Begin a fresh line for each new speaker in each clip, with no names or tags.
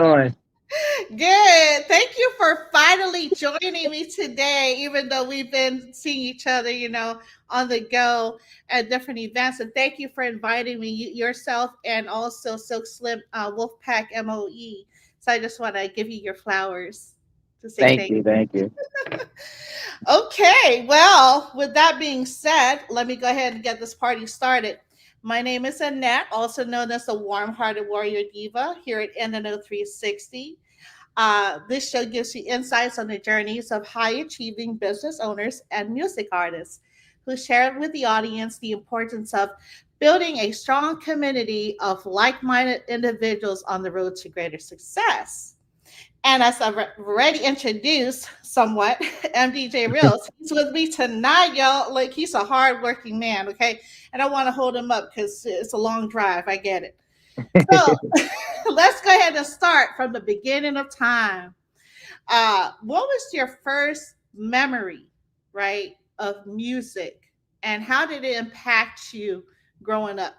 Doing?
Good. Thank you for finally joining me today, even though we've been seeing each other, on the go at different events. And thank you for inviting me, yourself, and also Silk Slim Wolfpack MOE. So I just want to give you your flowers to say
Thank
thank
you, thank you.
you. Okay. Well, with that being said, let me go ahead and get this party started. My name is Annette, also known as the Warm Hearted Warrior Diva here at NNO 360. This show gives you insights on the journeys of high achieving business owners and music artists who share with the audience the importance of building a strong community of like minded individuals on the road to greater success. And as I've already introduced somewhat, MD JREALZ, he's with me tonight, y'all. Like, he's a hard-working man, okay? And I want to hold him up because it's a long drive. I get it. So let's go ahead and start from the beginning of time. What was your first memory, right, of music, and how did it impact you growing up?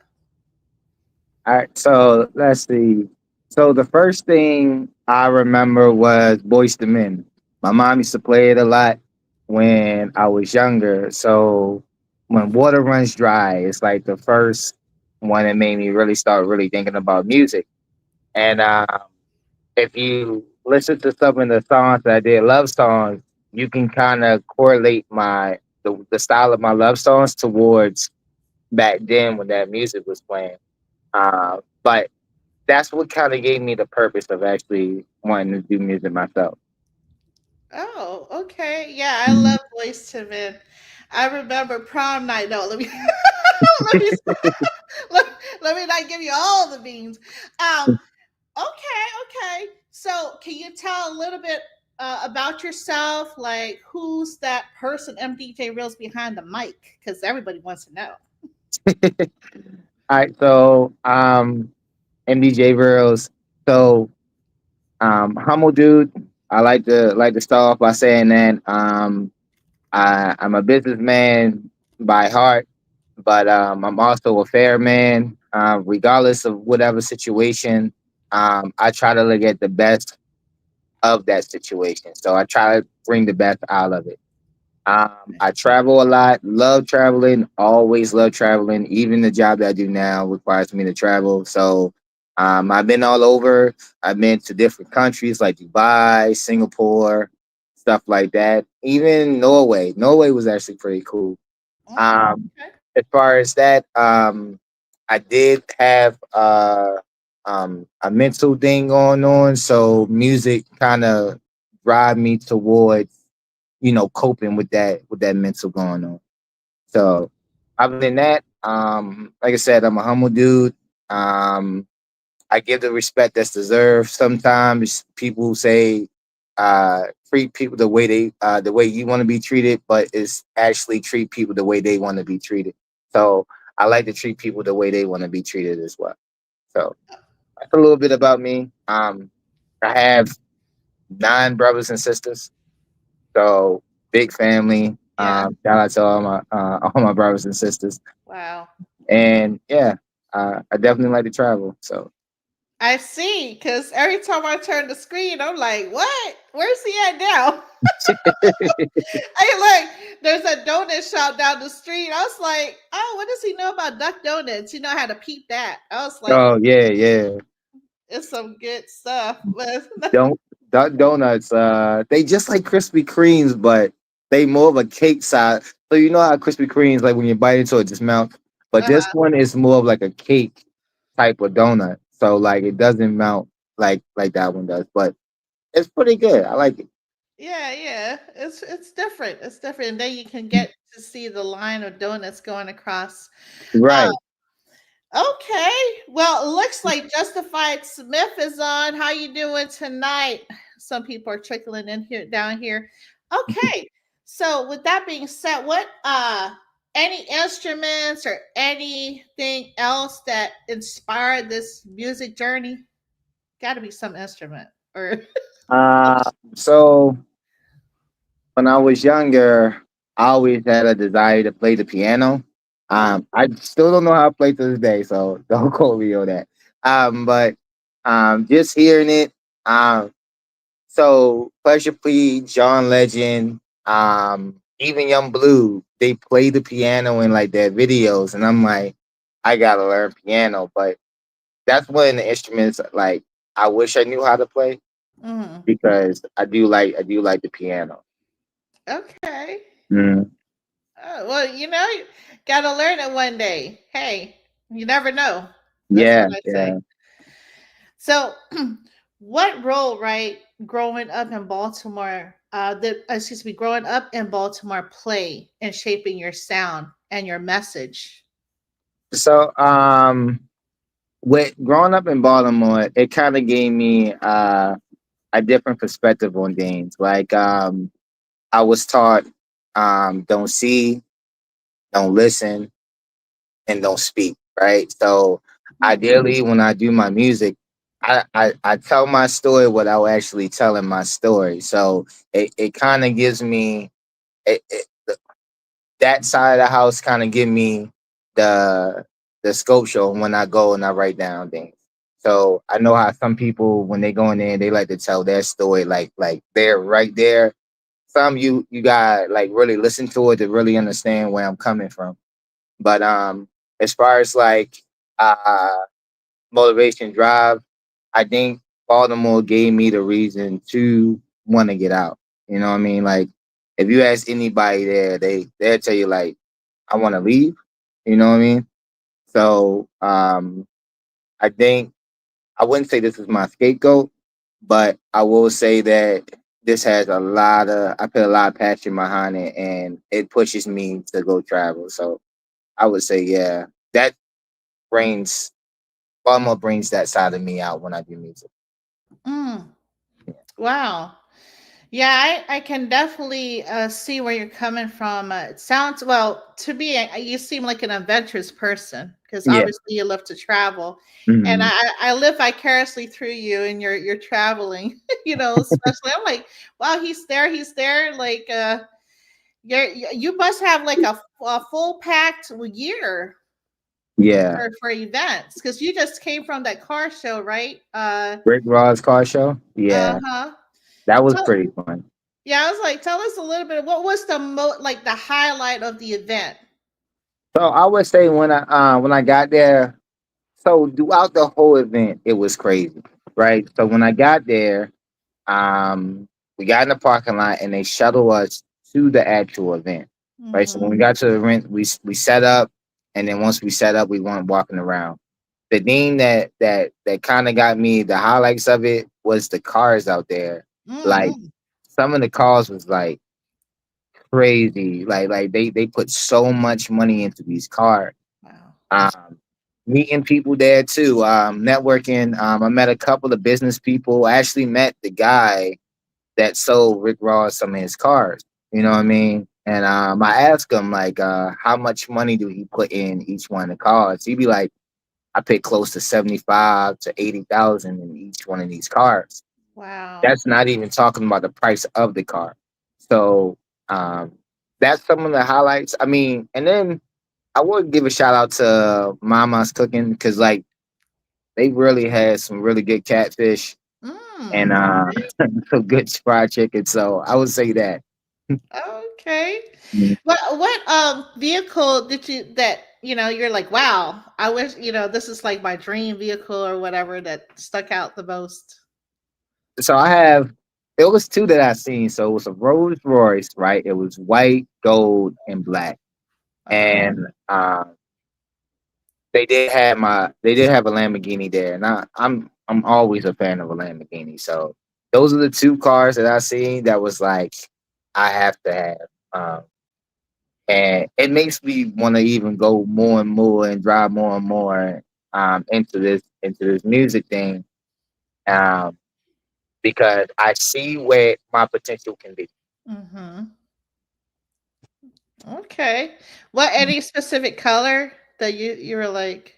All right, so let's see. So the first thing I remember was Boys to Men. My mom used to play it a lot when I was younger. So when Water Runs Dry, it's like the first one that made me really start really thinking about music. And if you listen to some of the songs that I did, love songs, you can kind of correlate the style of my love songs towards back then when that music was playing. But that's what kind of gave me the purpose of actually wanting to do music myself.
Oh, okay. Yeah, I
Mhm.
love Boys to Men. I remember prom night. No, let me let me let, let me not give you all the beans. Okay. So, can you tell a little bit about yourself? Like, who's that person, MDJ Reels, behind the mic? Because everybody wants to know.
All right, so MD JREALZ. So humble dude. I like to start off by saying that I'm a businessman by heart, but I'm also a fair man. Regardless of whatever situation, I try to look at the best of that situation. So I try to bring the best out of it. I travel a lot, love traveling, always love traveling. Even the job that I do now requires me to travel. So I've been all over. I've been to different countries like Dubai, Singapore, stuff like that. Even Norway. Norway was actually pretty cool.
Mm,
Um,
okay.
as far as that, I did have a mental thing going on. So music kind of drive me towards coping with that mental going on. So other than that, like I said, I'm a humble dude. Um, I give the respect that's deserved. Sometimes people say treat people the way you want to be treated, but it's actually treat people the way they want to be treated. So I like to treat people the way they want to be treated as well. So that's a little bit about me. I have 9 brothers and sisters. So big family.
Yeah.
Shout out to all my brothers and sisters.
Wow.
And yeah, I definitely like to travel. So
I see. Because every time I turn the screen, I'm like, what? Where's he at now? I like, there's a donut shop down the street. I was like, oh, what does he know about duck donuts? You know how to peep that. I was like,
oh yeah, yeah.
it's some good stuff. But
Don't Duck Donuts. They just like Krispy Kremes, but they more of a cake size. So you know how Krispy Kremes like when you bite into it just melt, but this
uh-huh.
one is more of like a cake type of donut. So like it doesn't melt like that one does, but it's pretty good. I like it.
Yeah. It's different. It's different. And then you can get to see the line of donuts going across.
Right.
Okay. Well, it looks like Justified Smith is on. How you doing tonight? Some people are trickling in here down here. Okay. So with that being said, what any instruments or anything else that inspired this music journey? Got to be some instrument or
Uh, so when I was younger, I always had a desire to play the piano.
oh,
I still don't know how to play to this day, so don't quote me on that. But just hearing it, Um, so Pleasure Plea, John Legend, even Young Blue, they play the piano in like their videos, and I'm like, I gotta learn piano. But that's one of the instruments like I wish I knew how to play
Mm.
because I do like the piano.
Okay.
Mm,
Oh, well, you gotta learn it one day. Hey, you never know. That's what
yeah,
I say.
yeah.
So, what role, right, growing up in Baltimore, growing up in Baltimore, play in shaping your sound and your message?
So with growing up in Baltimore, it kind of gave me a different perspective on things. Like I was taught don't see, don't listen, and don't speak. Right. So
Hmm.
ideally, when I do my music, I tell my story without actually telling my story. So it kind of gives me it, that side of the house kind of give me the the sculpture when I go and I write down things. So I know how some people when they go in there they like to tell their story like they're right there. Some you got like really listen to it to really understand where I'm coming from. But as far as like uh motivation drive, I think Baltimore gave me the reason to want to get out. You know what I mean? Like if you ask anybody there, they'll tell you like I want to leave. You know what I mean? So I think I wouldn't say this is my scapegoat, but I will say that this has a lot of I put a lot of passion behind it, and it pushes me to go travel. So I would say yeah, that brings Baltimore brings that side of me out when I do music.
Mm. Wow. Yeah, I can definitely see where you're coming from. It sounds, well, to me, you seem like an adventurous person because
Yeah.
obviously you love to travel. And
Mhm.
I live vicariously through you and you're traveling, especially. I'm like, wow, he's there. Like, you must have like a full packed year
Yeah.
for events because you just came from that car show, right?
Rick Ross car show.
Uh
Yeah.
huh.
That was pretty fun.
Yeah, I was like, tell us a little bit. What was like the highlight of the event?
So I would say when I got there, so throughout the whole event, it was crazy, right? So when I got there, we got in the parking lot and they shuttle us to the actual event, right? So when
Mm-hmm.
we got to the event, we set up, and then once we set up, we went walking around. The thing that kind of got me the highlights of it was the cars out there. Like
Mm-hmm.
some of the cars was like crazy. Like they put so much money into these cars.
Wow.
Um, Meeting people there too. Networking. I met a couple of business people. I actually met the guy that sold Rick Ross some of his cars. You know what I mean? And I asked him like, how much money do he put in each one of the cars? He'd be like, I pay close to 75 to 80,000 in each one of these cars.
Wow.
That's not even talking about the price of the car. So um, that's some of the highlights. I mean, and then I would give a shout out to Mama's Cooking because like they really had some really good catfish and
Mm. Okay.
some good fried chicken. So I would say that.
Okay.
Mhm.
What vehicle did you're like, wow, I wish, this is like my dream vehicle or whatever that stuck out the most.
So I have it was two that I seen. So it was a Rolls Royce, right? It was white, gold, and black.
Uh-huh.
And they did have a Lamborghini there, and I'm always a fan of a Lamborghini. So those are the two cars that I seen that was like I have to have. Um, and it makes me want to even go more and more and drive more and more into this music thing um, because I see where my potential can be.
Mm-hmm. Okay. What, any specific color that you were like,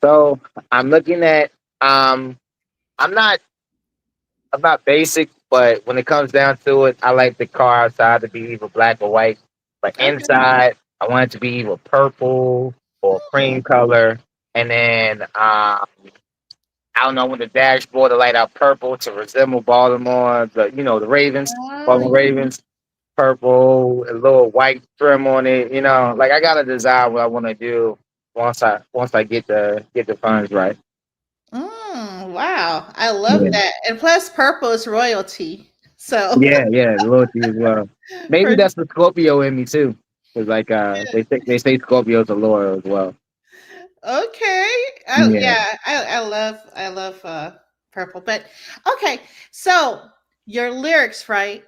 So I'm looking at um, I'm not I'm not basic, but when it comes down to it, I like the car outside to be either black or white. But
okay.
inside, I want it to be either purple or
Hmm.
cream color. And then I don't know, when the dashboard to light out purple to resemble Baltimore, the Ravens,
Oh,
Baltimore Ravens, purple, a little white trim on it. Like I gotta decide what I want to do once I get the funds right.
wow. I love
Yeah,
that. And plus, purple is royalty. So,
yeah, yeah. Loyalty as well. Maybe
for
that's the Scorpio in me too, because like they say Scorpios are loyal as well.
okay.
Yeah,
Yeah, I love purple. But okay, so your lyrics, right?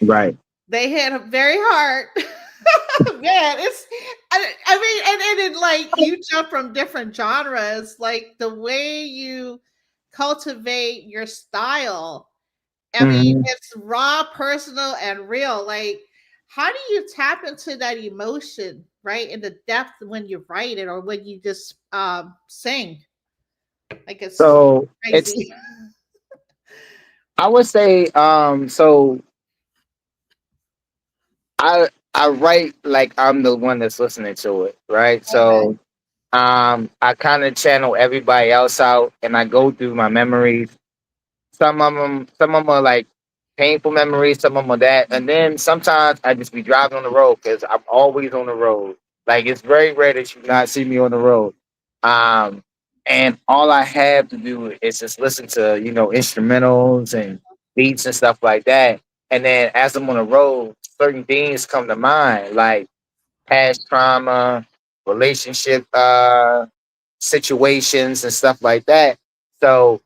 right.
They hit very hard. Man, I mean, and like you jump from different genres, like the way you cultivate your style. I mean,
Hmm.
it's raw, personal, and real. Like, how do you tap into that emotion, right? In the depth when you write it or when you just sing? Like, it's
So it's
crazy.
I would say so I write like I'm the one that's listening to it, right?
Okay.
So I kind of channel everybody else out, and I go through my memories. Some of them are like painful memories. Some of them are that, and then sometimes I just be driving on the road because I'm always on the road. Like it's very rare that you not see me on the road. Um, and all I have to do is just listen to instrumentals and beats and stuff like that. And then as I'm on the road, certain things come to mind, like past trauma, relationship situations, and stuff like that. So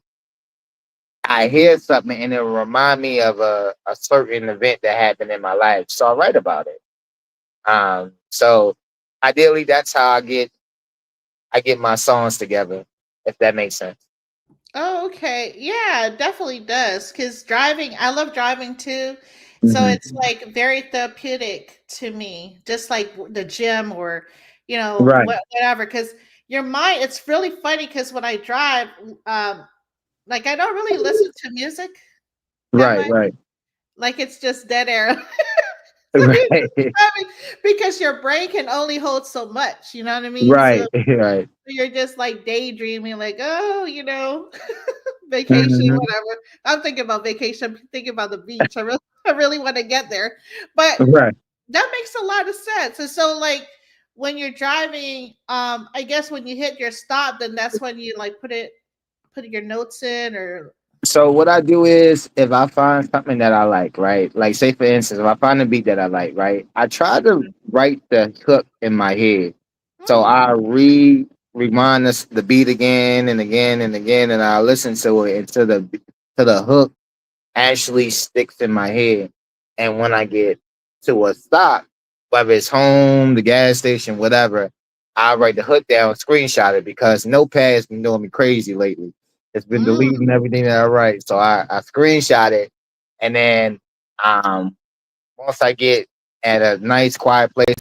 I hear something and it'll remind me of a certain event that happened in my life. So I write about it. So ideally that's how I get my songs together, if that makes sense.
Oh, okay. Yeah, it definitely does. Because driving, I love driving too. So it's
Hmm.
like very therapeutic to me, just like the gym or,
Right,
whatever. Because your mind, it's really funny because when I drive, um, like I don't really listen to music that
right,
much.
right,
Like it's just dead air. So you
right,
just driving because your brain can only hold so much. You know what I mean? So
right, right.
you're just like daydreaming, like, oh, vacation,
Hmm.
whatever. I'm thinking about vacation. I'm thinking about the beach. I really want to get there. But
Right.
that makes a lot of sense. And so, like, when you're driving, I guess when you hit your stop, then that's when you like put your notes in, or
So what I do is if I find something that I like, right? Like say for instance, if I find a beat that I like, right? I try to write the hook in my head. So
hmm,
I rewind the beat again and again and again, and I listen to it until the hook actually sticks in my head. And when I get to a stop, whether it's home, the gas station, whatever, I write the hook down, screenshot it because Notepad's been doing me crazy lately. It's been
mm,
deleting everything that I write. So I screenshot it, and then um once I get at a nice quiet place,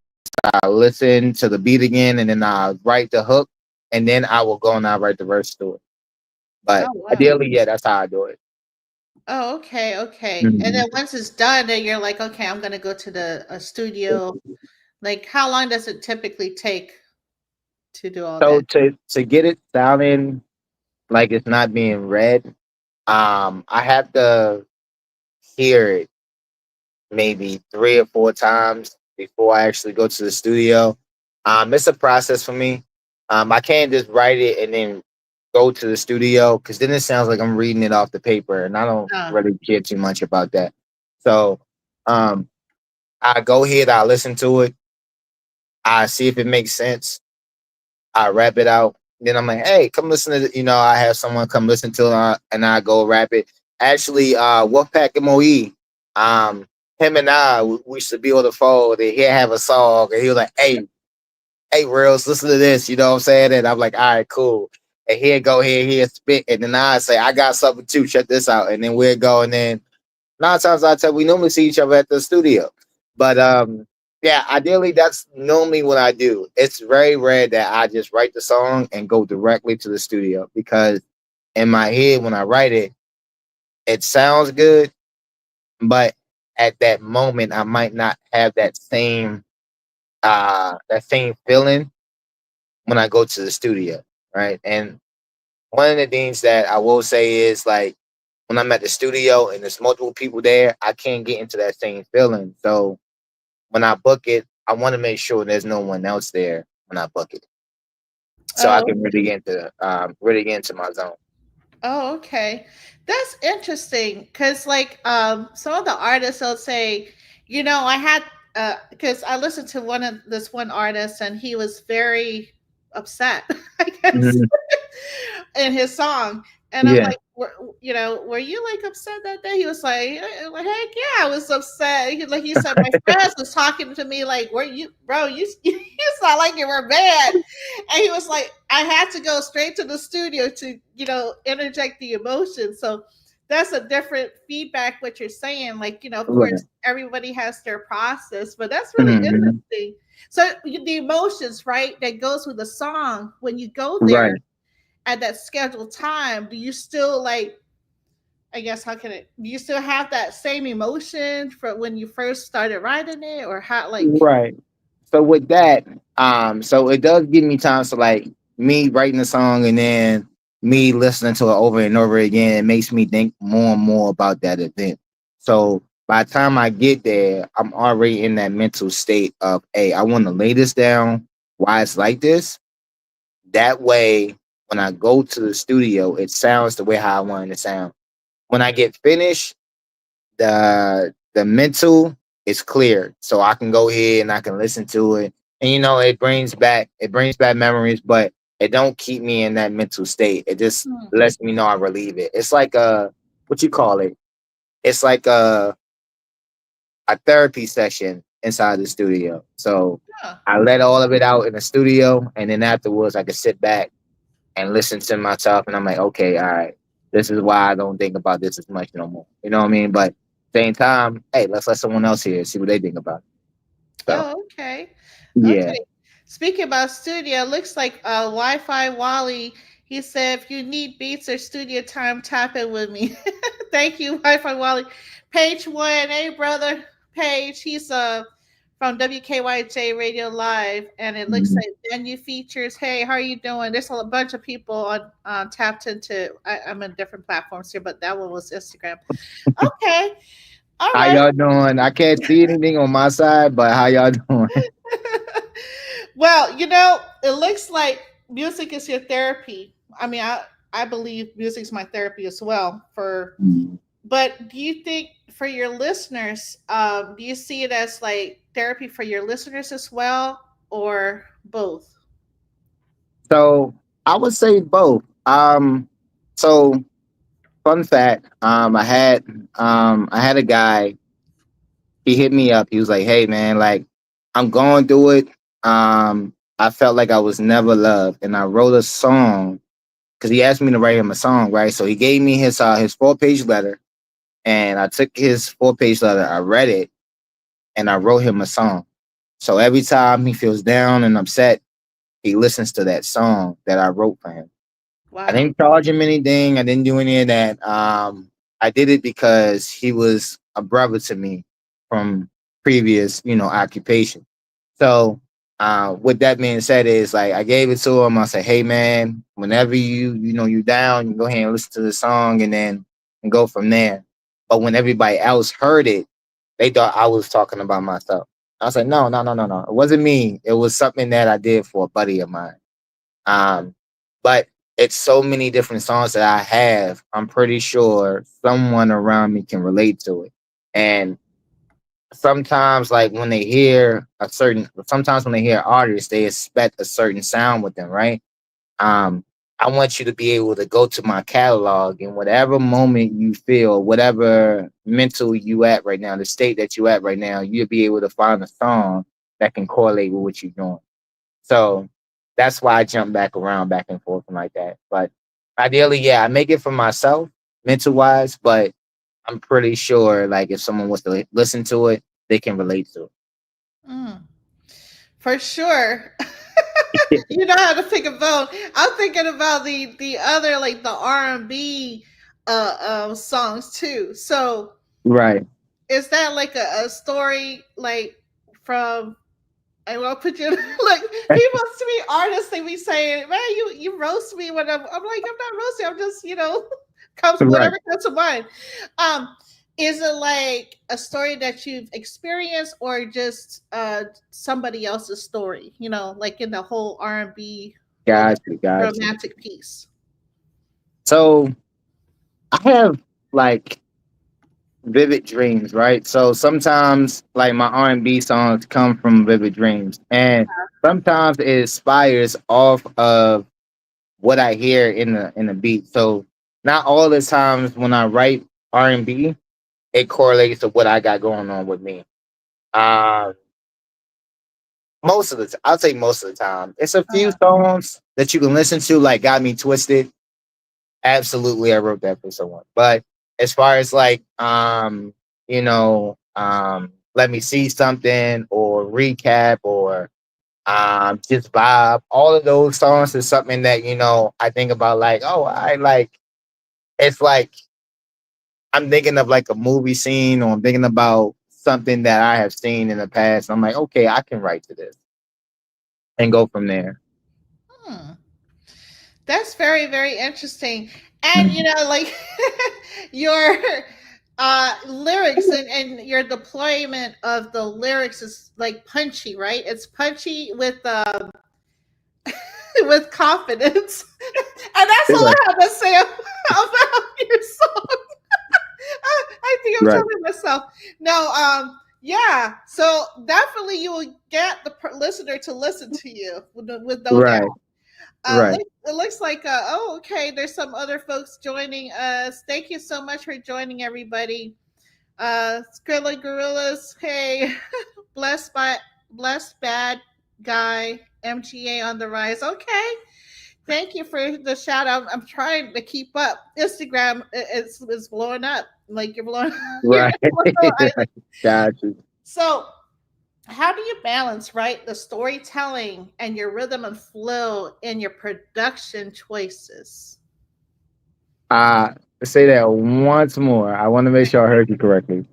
I listen to the beat again, and then I write the hook, and then I will go and I write the verse to it. But
oh wow.
ideally, yeah, that's how I do it.
Oh, okay, okay. And then
Mhm.
once it's done, then you're like, okay, I'm gonna go to the a studio. Like, how long does it typically take to do all
So
that?
to get it sounding like it's not being read, I have to hear it maybe 3 or 4 times before I actually go to the studio. It's a process for me. I can't just write it and then go to the studio because then it sounds like I'm reading it off the paper, and I don't
Uh,
really care too much about that. So, um, I go ahead, I listen to it, I see if it makes sense, I rap it out. Then I'm like, hey, come listen to I have someone come listen to it, and I go rap it. Actually, Wolfpack MOE, um, him and I, we should be on the phone. And he'll have a song, and he was like, hey, Reels, listen to this. You know what I'm saying? And I'm like, all right, cool. And he'll go here, he'll spit, and then I say, I got something too. Check this out, and then we'll go, and then 9 times out of 10, we normally see each other at the studio. But yeah, ideally, that's normally what I do. It's very rare that I just write the song and go directly to the studio because in my head, when I write it, it sounds good, but at that moment, I might not have that same feeling when I go to the studio, right? And one of the things that I will say is like when I'm at the studio and there's multiple people there, I can't get into that same feeling. So when I book it, I want to make sure there's no one else there when I book it, so I
Oh,
can really get into my zone.
oh, okay. That's interesting because, like, some of the artists will say, I had, because I listened to this one artist and he was very upset, I guess,
Mhm.
in his song. And I'm
Yeah,
like, were you like upset that day? He was like, heck yeah, I was upset. Like he said, my friends was talking to me like, were you, bro? You sound like you were mad. And he was like, I had to go straight to the studio to, interject the emotion. So that's a different feedback what you're saying. Like, of
right.
course, everybody has their process, but that's really
Mhm.
interesting. So the emotions, right, that goes with the song, when you go there
Right,
at that scheduled time, do you still like, I guess, do you still have that same emotion for when you first started writing it, or how, like,
right. So with that, so it does give me time to like me writing a song and then me listening to it over and over again. It makes me think more and more about that event. So by the time I get there, I'm already in that mental state of, hey, I want to lay this down. Why it's like this. That way, when I go to the studio, it sounds the way how I want it to sound. When I get finished, the mental is clear, so I can go ahead and I can listen to it, and it brings back memories, but it don't keep me in that mental state. It just
hmm,
lets me know I relieve it. It's like a what you call it? It's like a therapy session inside the studio. So
yeah.
I let all of it out in the studio, and then afterwards I can sit back and listen to myself, and I'm like, okay, all right, this is why I don't think about this as much no more. You know what I mean? But same time, hey, let's let someone else hear it, see what they think about it. So
Oh, okay.
yeah,
Okay. Speaking about studio, looks like Wi-Fi Wally. He said, if you need beats or studio time, tap in with me. Thank you, Wi-Fi Wally. Page one, hey brother, Page. He's from WKYJ Radio Live, and it looks
mhm.
like venue features. Hey, how are you doing? There's a bunch of people on tapped into. I'm in different platforms here, but that one was Instagram. Okay, all
How
right.
y'all doing? I can't see anything on my side, but how y'all doing?
Well, it looks like music is your therapy. I mean, I believe music's my therapy as well. But do you think for your listeners, do you see it as like therapy for your listeners as well, or both?
So I would say both. So fun fact, I had a guy. He hit me up. He was like, "Hey man, like I'm going through it. I felt like I was never loved, and I wrote a song because he asked me to write him a song, right? So he gave me his 4-page letter, and I took his 4-page letter, I read it, and I wrote him a song. So every time he feels down and upset, he listens to that song that I wrote for him. I
Wow.
didn't charge him anything. I didn't do any of that. I did it because he was a brother to me from previous, occupation. So, with that being said, is like I gave it to him. I said, "Hey, man, whenever you down, you go ahead and listen to the song, and then and go from there." But when everybody else heard it, they thought I was talking about myself. I was like, "No, no, no, no, no. It wasn't me. It was something that I did for a buddy of mine." Um, but it's so many different songs that I have. I'm pretty sure someone around me can relate to it. And sometimes, like sometimes when they hear artists, they expect a certain sound with them, right? Um, I want you to be able to go to my catalog and whatever moment you feel, whatever mental you at right now, the state that you at right now, you'll be able to find a song that can correlate with what you're doing. So that's why I jump back around, back and forth, and like that. But ideally, yeah, I make it for myself, mental wise. But I'm pretty sure, like, if someone was to listen to it, they can relate to
Mm, for sure.
it.
You know how to pick a bone. I'm thinking about the other, like the R&B songs too. So
Right.
is that like a story like from I will put you like people to me artists they be saying, man, you roast me when I'm like, I'm not roasting, I'm just, comes
Right.
whatever comes to mind. Um, is it like a story that you've experienced or just somebody else's story, like in the whole R&B like
Got you. Got you.
romantic piece?
So I have like vivid dreams, right? So sometimes like my R&B songs come from vivid dreams, and sometimes it inspires off of what I hear in the beat. So not all the times when I write R&B, it correlates to what I got going on with me. Um, I'll say most of the time, it's a few
Uh-huh.
songs that you can listen to, like "Got Me Twisted." Absolutely, I wrote that for someone. But as far as like, let me see something or recap or just vibe. All of those songs is something that I think about. Like, oh, I like. It's like I'm thinking of like a movie scene, or I'm thinking about something that I have seen in the past. I'm like, okay, I can write to this and go from there.
Hmm. That's very, very interesting. And
Mhm.
like your lyrics and your deployment of the lyrics is like punchy, right? It's punchy with with confidence. And that's all I
Right,
have to say about your song. I think I'm
right,
telling myself. No, yeah. So definitely you will get the listener to listen to you with no doubt.
right, right.
It looks like, oh, okay. There's some other folks joining us. Thank you so much for joining, everybody. Skrilla Gorillas, hey, blessed by blessed bad guy, MGA on the rise. Okay, thank you for the shout out. I'm trying to keep up. Instagram is blowing up. Like you're blowing. You're
Right.
blowing,
Got you.
so how do you balance right the storytelling and your rhythm and flow in your production choices?
Uh, Say that once more. I want to make sure I heard you correctly.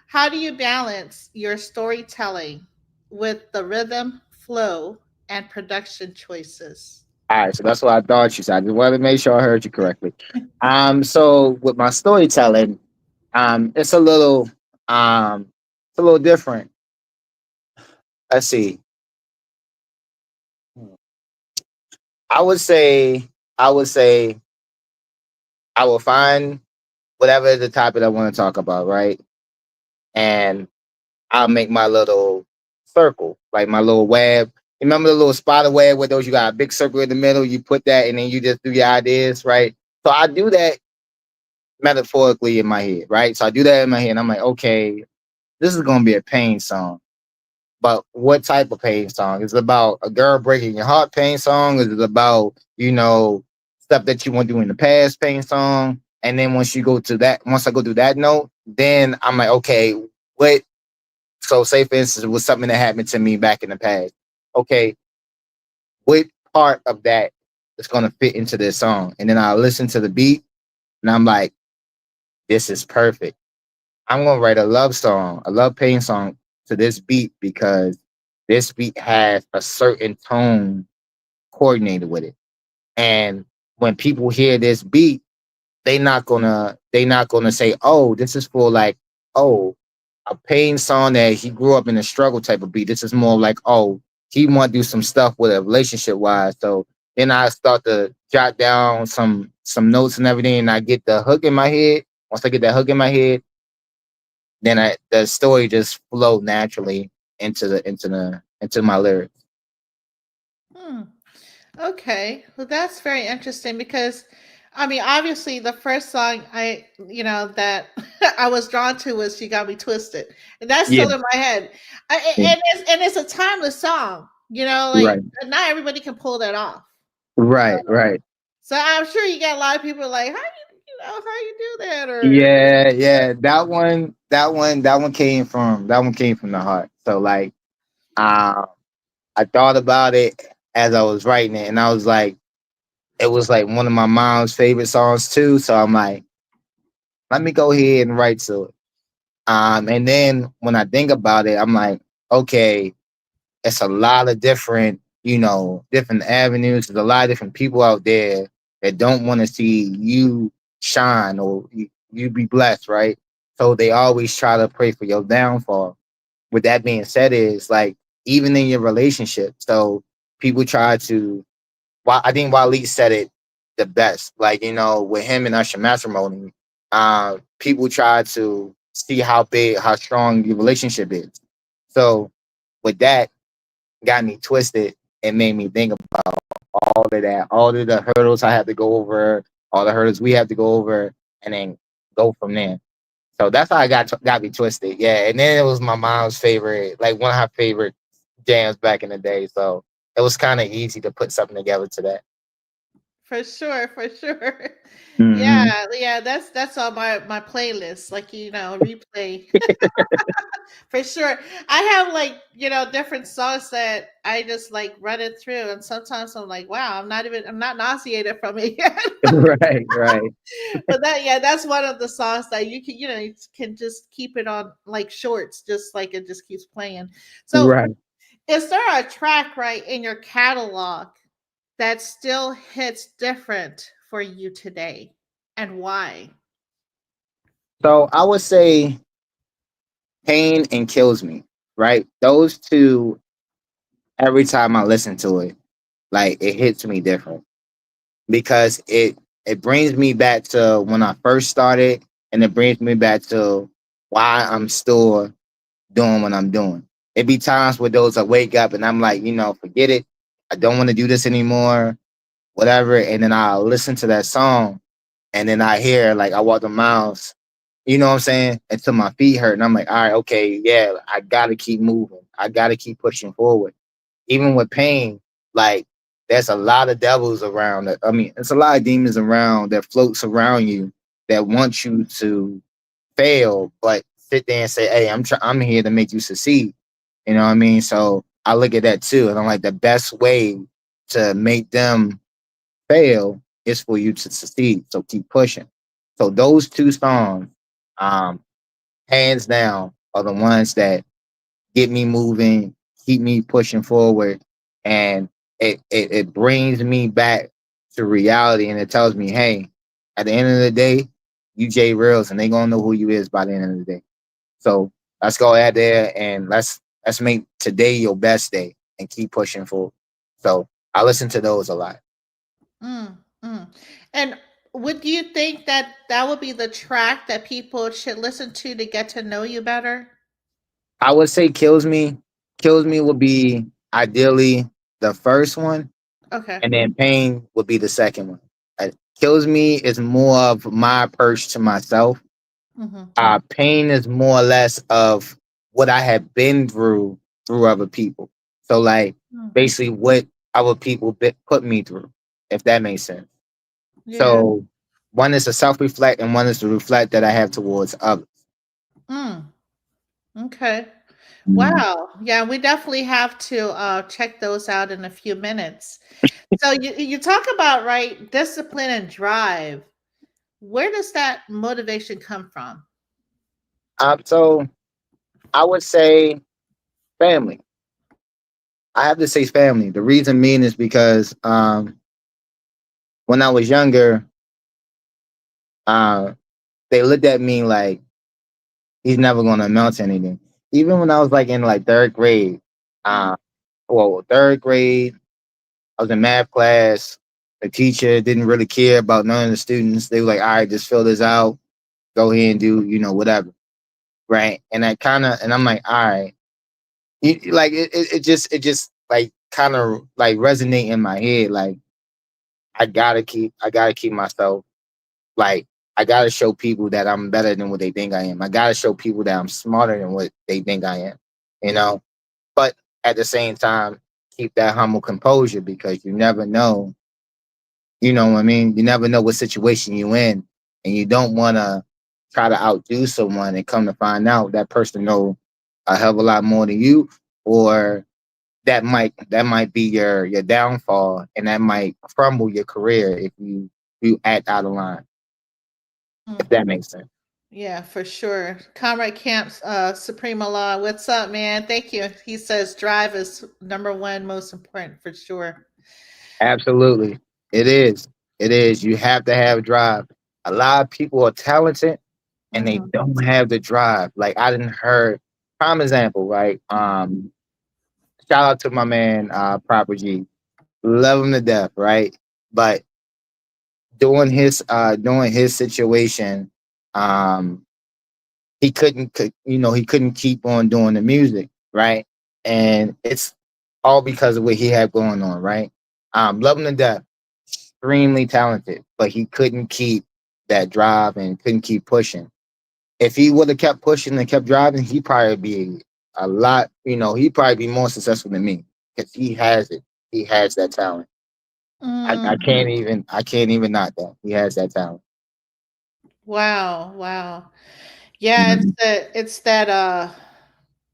How do you balance your storytelling with the rhythm, flow, and production choices?
All right, so that's what I thought you said. I just wanted to make sure I heard you correctly. So with my storytelling, it's a little different. Let's see. I would say, I would say, I will find whatever the topic I want to talk about, right? And I'll make my little circle, like my little web. Remember the little spider web with those? You got a big circle in the middle. You put that, and then you just do your ideas, right? So I do that metaphorically in my head, right? So I do that in my head. And I'm like, okay, this is gonna be a pain song, but what type of pain song? Is it about a girl breaking your heart pain song? Is it about stuff that you want to do in the past pain song? And then once I go through that note, then I'm like, okay, what so say for instance, it was something that happened to me back in the past. Okay, what part of that is gonna fit into this song? And then I listen to the beat and I'm like, this is perfect. I'm gonna write a love song, a love pain song to this beat because this beat has a certain tone coordinated with it. And when people hear this beat, they not gonna say, oh, this is for like, oh, a pain song that he grew up in a struggle type of beat. This is more like, oh, he want to do some stuff with a relationship wise. So then I start to jot down some notes and everything, and I get the hook in my head. Once I get that hook in my head, then the story just flow naturally into my lyrics.
Hmm. Okay, well, that's very interesting because, I mean, obviously, the first song that I was drawn to was "She Got Me Twisted," and that's
Yeah,
still in my head.
yeah,
And it's a timeless song. Like
right,
not everybody can pull that off.
right, right.
So I'm sure you got a lot of people like, how you do that, or
Yeah, yeah. That one came from the heart. So like, um, I thought about it as I was writing it, and I was like, it was like one of my mom's favorite songs too. So I'm like, let me go ahead and write to it. And then when I think about it, I'm like, okay, it's a lot of different, different avenues. There's a lot of different people out there that don't want to see you shine or you be blessed, right? So they always try to pray for your downfall. With that being said, is like even in your relationship, so people try to. Well, I think Waleed said it the best. Like with him and Usher matrimony, people try to see how big, how strong your relationship is. So with that, got me twisted and made me think about all of that, all of the hurdles I have to go over, all the hurdles we have to go over, and then go from there. So that's how I got me twisted. Yeah, and then it was my mom's favorite, like one of her favorite jams back in the day. So it was kind of easy to put something together to that.
For sure, for sure.
Hmm.
Yeah, yeah, that's on my playlist, like, replay. For sure. I have, like, different songs that I just like run it through, and sometimes I'm like, wow, I'm not nauseated from it yet.
Right, right,
But yeah, that's one of the songs that you can just keep it on like shorts, just like it just keeps playing. So,
right.
is there a track, right, in your catalog that still hits different for you today, and why?
So I would say Pain and Kills Me, right? Those two, every time I listen to it, like it hits me different because it brings me back to when I first started, and it brings me back to why I'm still doing what I'm doing. It be times where those I wake up and I'm like, forget it. I don't want to do this anymore, whatever. And then I'll listen to that song and then I hear like I walk the miles, you know what I'm saying? Until my feet hurt. And I'm like, all right, okay, yeah, I gotta keep moving. I gotta keep pushing forward. Even with pain, like there's a lot of devils around that. I mean, there's a lot of demons around that floats around you that want you to fail, but sit there and say, "Hey, I'm here to make you succeed." You know what I mean? So I look at that too, and I'm like, the best way to make them fail is for you to succeed. So keep pushing. So those two songs, um, hands down, are the ones that get me moving, keep me pushing forward, and it brings me back to reality, and it tells me, hey, at the end of the day, you JRealz, and they gonna know who you is by the end of the day. So let's go out there and let's make today your best day and keep pushing forward. So I listen to those a lot.
Mm, mm. And would you think that that would be the track that people should listen to get to know you better?
I would say Kills Me would be ideally the first one,
Okay.
and then Pain would be the second one. Uh, Kills Me is more of my approach to myself.
Mm-hmm.
Pain is more or less of what I have been through other people. So like
Mm.
basically what other people put me through, if that makes sense.
Yeah.
So one is a self reflect, and one is to reflect that I have towards others.
Mm. Okay.
Mm.
Wow. Yeah, we definitely have to check those out in a few minutes. So you talk about, right, discipline and drive. Where does that motivation come from?
So I would say family. I have to say family. The reason being is because when I was younger, uh, they looked at me like he's never going to amount to anything. Even when I was like in like third grade, uh, third grade, I was in math class. The teacher didn't really care about none of the students. They were like, "All right, just fill this out. Go ahead and do whatever." Right? And I kind of, and I'm like, "All right." Like it just like kind of like resonate in my head. Like I gotta keep myself. Like I gotta show people that I'm better than what they think I am. I gotta show people that I'm smarter than what they think I am. You know, but at the same time, keep that humble composure because you never know. You know what I mean? You never know what situation you in, and you don't want to try to outdo someone and come to find out that person know a hell of a lot more than you, or that might be your downfall, and that might crumble your career if you act out of line. If
Mm.
that makes sense.
Yeah, for sure. Comrade Camps, Suprema Law, what's up, man? Thank you. He says drive is number one most important for sure.
Absolutely. It is. It is. You have to have drive. A lot of people are talented and they
Mm-hmm.
don't have the drive. Like I didn't heard prime example, right? Shout out to my man Proper G. Love him to death, right? But during his situation, um he couldn't keep on doing the music, right? And it's all because of what he had going on, right? Love him to death, extremely talented, but he couldn't keep that drive and couldn't keep pushing. If he would have kept pushing and kept driving, he'd probably be a lot, he'd probably be more successful than me because he has it. He has that talent.
Mm.
I can't even knock that. He has that talent.
Wow, wow. Yeah,
Mhm.
it's that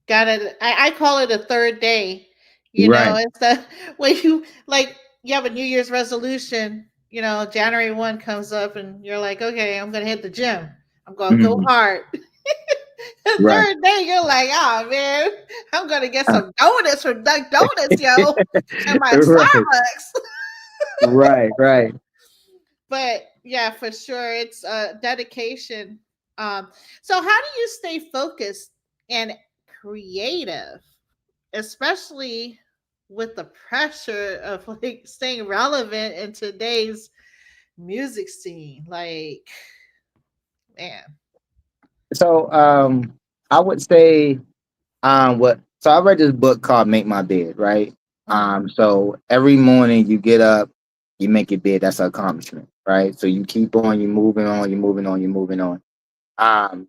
got it. I call it a third day. You know,
Right,
it's that when you like you have a New Year's resolution. You know, January 1 comes up, and you're like, okay, I'm gonna hit the gym. I'm gonna go
mhm,
hard. The
right.
third day, you're like, oh man, I'm gonna get some donuts from Dunkin' Donuts, yo, and my
Right,
Starbucks.
right.
But yeah, for sure, it's dedication. Um, so how do you stay focused and creative, especially with the pressure of like staying relevant in today's music scene? Like, man.
So I would say what so I read this book called Make My Bed, right?
Mm-hmm.
So every morning you get up, you make your bed, that's an accomplishment, right? So you keep on, you're moving on, you're moving on, you're moving on. Um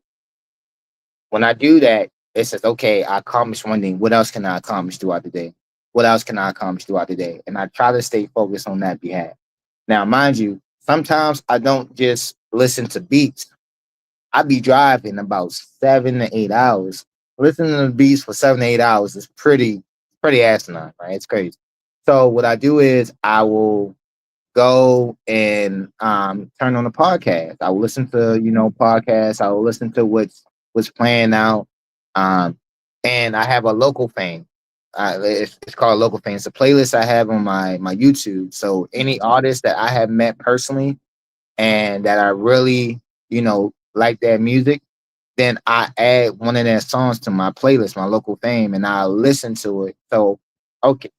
when I do that, it says, okay, I accomplished one thing. What else can I accomplish throughout the day? What else can I accomplish throughout the day? And I try to stay focused on that behalf. Now, mind you, sometimes I don't just listen to beats. I be driving about 7 to 8 hours. Listening to the beats for 7 to 8 hours is pretty asinine, right? It's crazy. So what I do is I will go and turn on a podcast. I will listen to podcasts. I will listen to what's playing out. Um, and I have a local fame. It's called local fame. It's a playlist I have on my YouTube. So any
Mm-hmm.
artist that I have met personally and that I really like their music, then I add one of their songs to my playlist, my local fame, and I listen to it. So okay,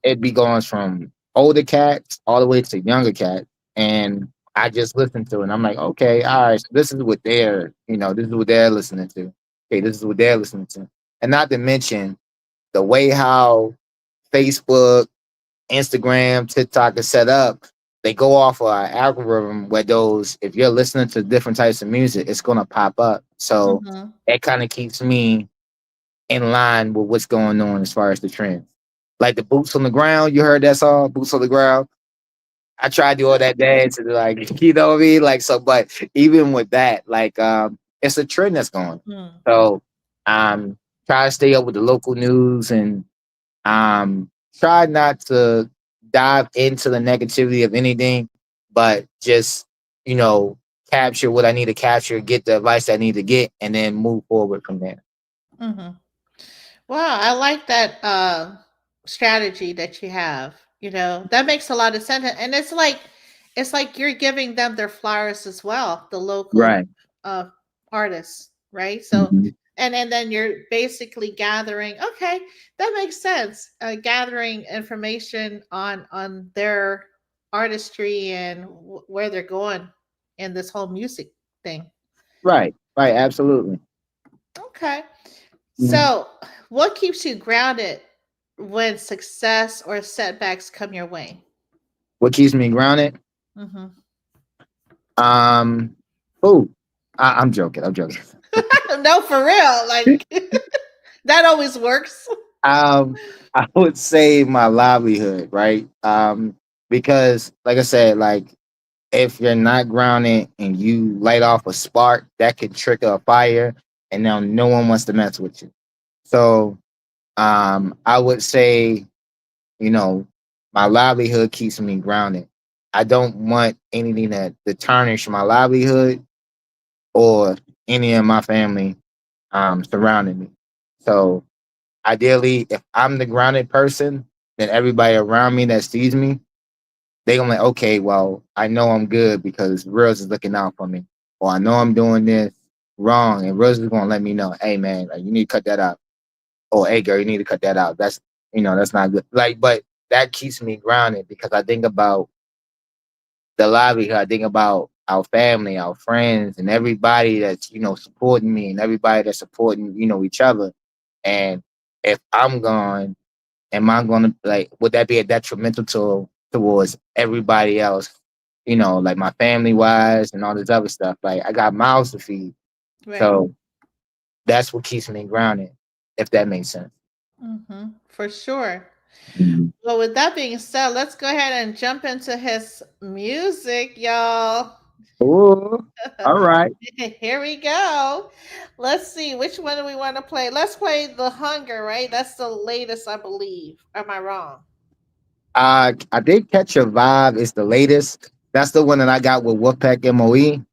it'd be going from older cats all the way to younger cats, and I just listen to it. And I'm like, okay, all right, so this is what this is what they're listening to. Okay, this is what they're listening to, and not to mention the way how Facebook, Instagram, TikTok is set up. They go off of an algorithm where those, if you're listening to different types of music, it's gonna pop up. So
Mm-hmm.
that kind of keeps me in line with what's going on as far as the trends. Like the boots on the ground, you heard that song, Boots on the Ground. I tried to do all that dance and like, you know what I mean? Like so, but even with that, like it's a trend that's going.
Mm-hmm.
So try to stay up with the local news and try not to dive into the negativity of anything, but just, you know, capture what I need to capture, get the advice I need to get, and then move forward from there.
Mm-hmm. Wow, I like that strategy that you have. You know, that makes a lot of sense, and it's like you're giving them their flowers as well, the local
Right.
uh, artists, right? So,
Mhm.
and then you're basically gathering. Okay, that makes sense. Gathering information on their artistry and where they're going in this whole music thing.
Right. Right. Absolutely.
Okay.
Mhm.
So, what keeps you grounded when success or setbacks come your way?
What keeps me grounded?
Hmm.
Um, oh, I'm joking. I'm joking.
No, for real. Like, that always works.
um, I would say my livelihood, right? Because like I said, like if you're not grounded and you light off a spark, that could trigger a fire, and now no one wants to mess with you. So, I would say, you know, my livelihood keeps me grounded. I don't want anything to tarnish my livelihood or any of my family surrounding me. So ideally, if I'm the grounded person, then everybody around me that sees me, they gonna like, okay, well, I know I'm good because Reels is looking out for me, or I know I'm doing this wrong, and Reels is gonna let me know, hey man, like you need to cut that out, or hey girl, you need to cut that out. That's that's not good. Like, but that keeps me grounded because I think about the livelihood. I think about our family, our friends, and everybody that's supporting me, and everybody that's supporting each other. And if I'm gone, am I going to like? Would that be a detrimental towards everybody else? Like my family wise and all this other stuff. Like I got mouths to feed,
Right.
so that's what keeps me grounded. If that makes sense.
For sure.
Mhm.
Well, with that being said, let's go ahead and jump into his music, y'all.
Ooh, all right.
Here we go. Let's see, which one do we want to play? Let's play The Hunger, right? That's the latest, I believe. Am I wrong?
I did catch your vibe. It's the latest. That's the one that I got with Wolfpack MOE.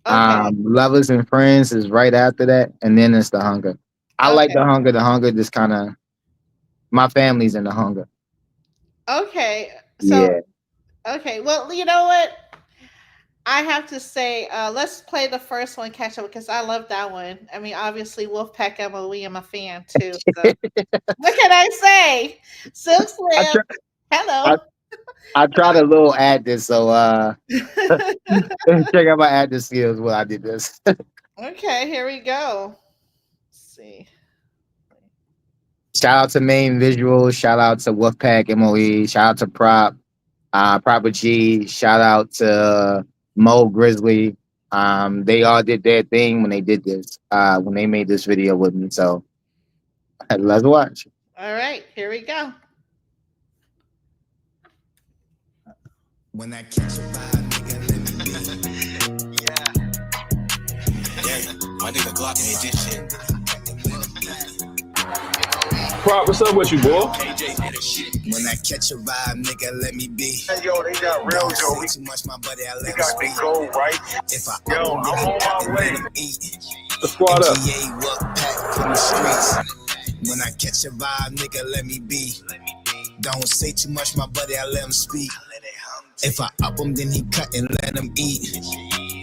Okay.
Lovers and Friends is right after that, and then it's the Hunger. I like
Okay.
the Hunger. The Hunger just kind of my family's in the Hunger.
Okay. So,
Yeah.
okay. Well, you know what? I have to say, let's play the first one, catch up, because I love that one. I mean, obviously, Wolfpack MOE, I'm a fan too. So, what can I say? Silk
I
Slim,
try. I,
hello.
I tried a little add this, so check out my add this skills while I did this.
Okay, here we go. Let's see.
Shout out to Main Visual. Shout out to Wolfpack MOE. Shout out to Proper G. Shout out to Mo Grizzly. They all did their thing when they did this. When they made this video with me. So let's watch.
All right, here we go.
When I catch a vibe, nigga, let me be. Yeah, my nigga Glock made this shit.
Prop, what's up with you, boy?
When I catch a vibe, nigga, let me be.
Hey, yo, they got real,
Don't
yo.
say too much, my buddy, I
They
let him
got the
speak.
gold, right?
If I
Yo,
own
I'm
it,
on
I
my
let
way.
him eat.
The squad up.
MGA work pack from the streets. When I catch a vibe, nigga, let me be. Don't say too much, my buddy, I let him speak. If I up him, then he cut and let him eat.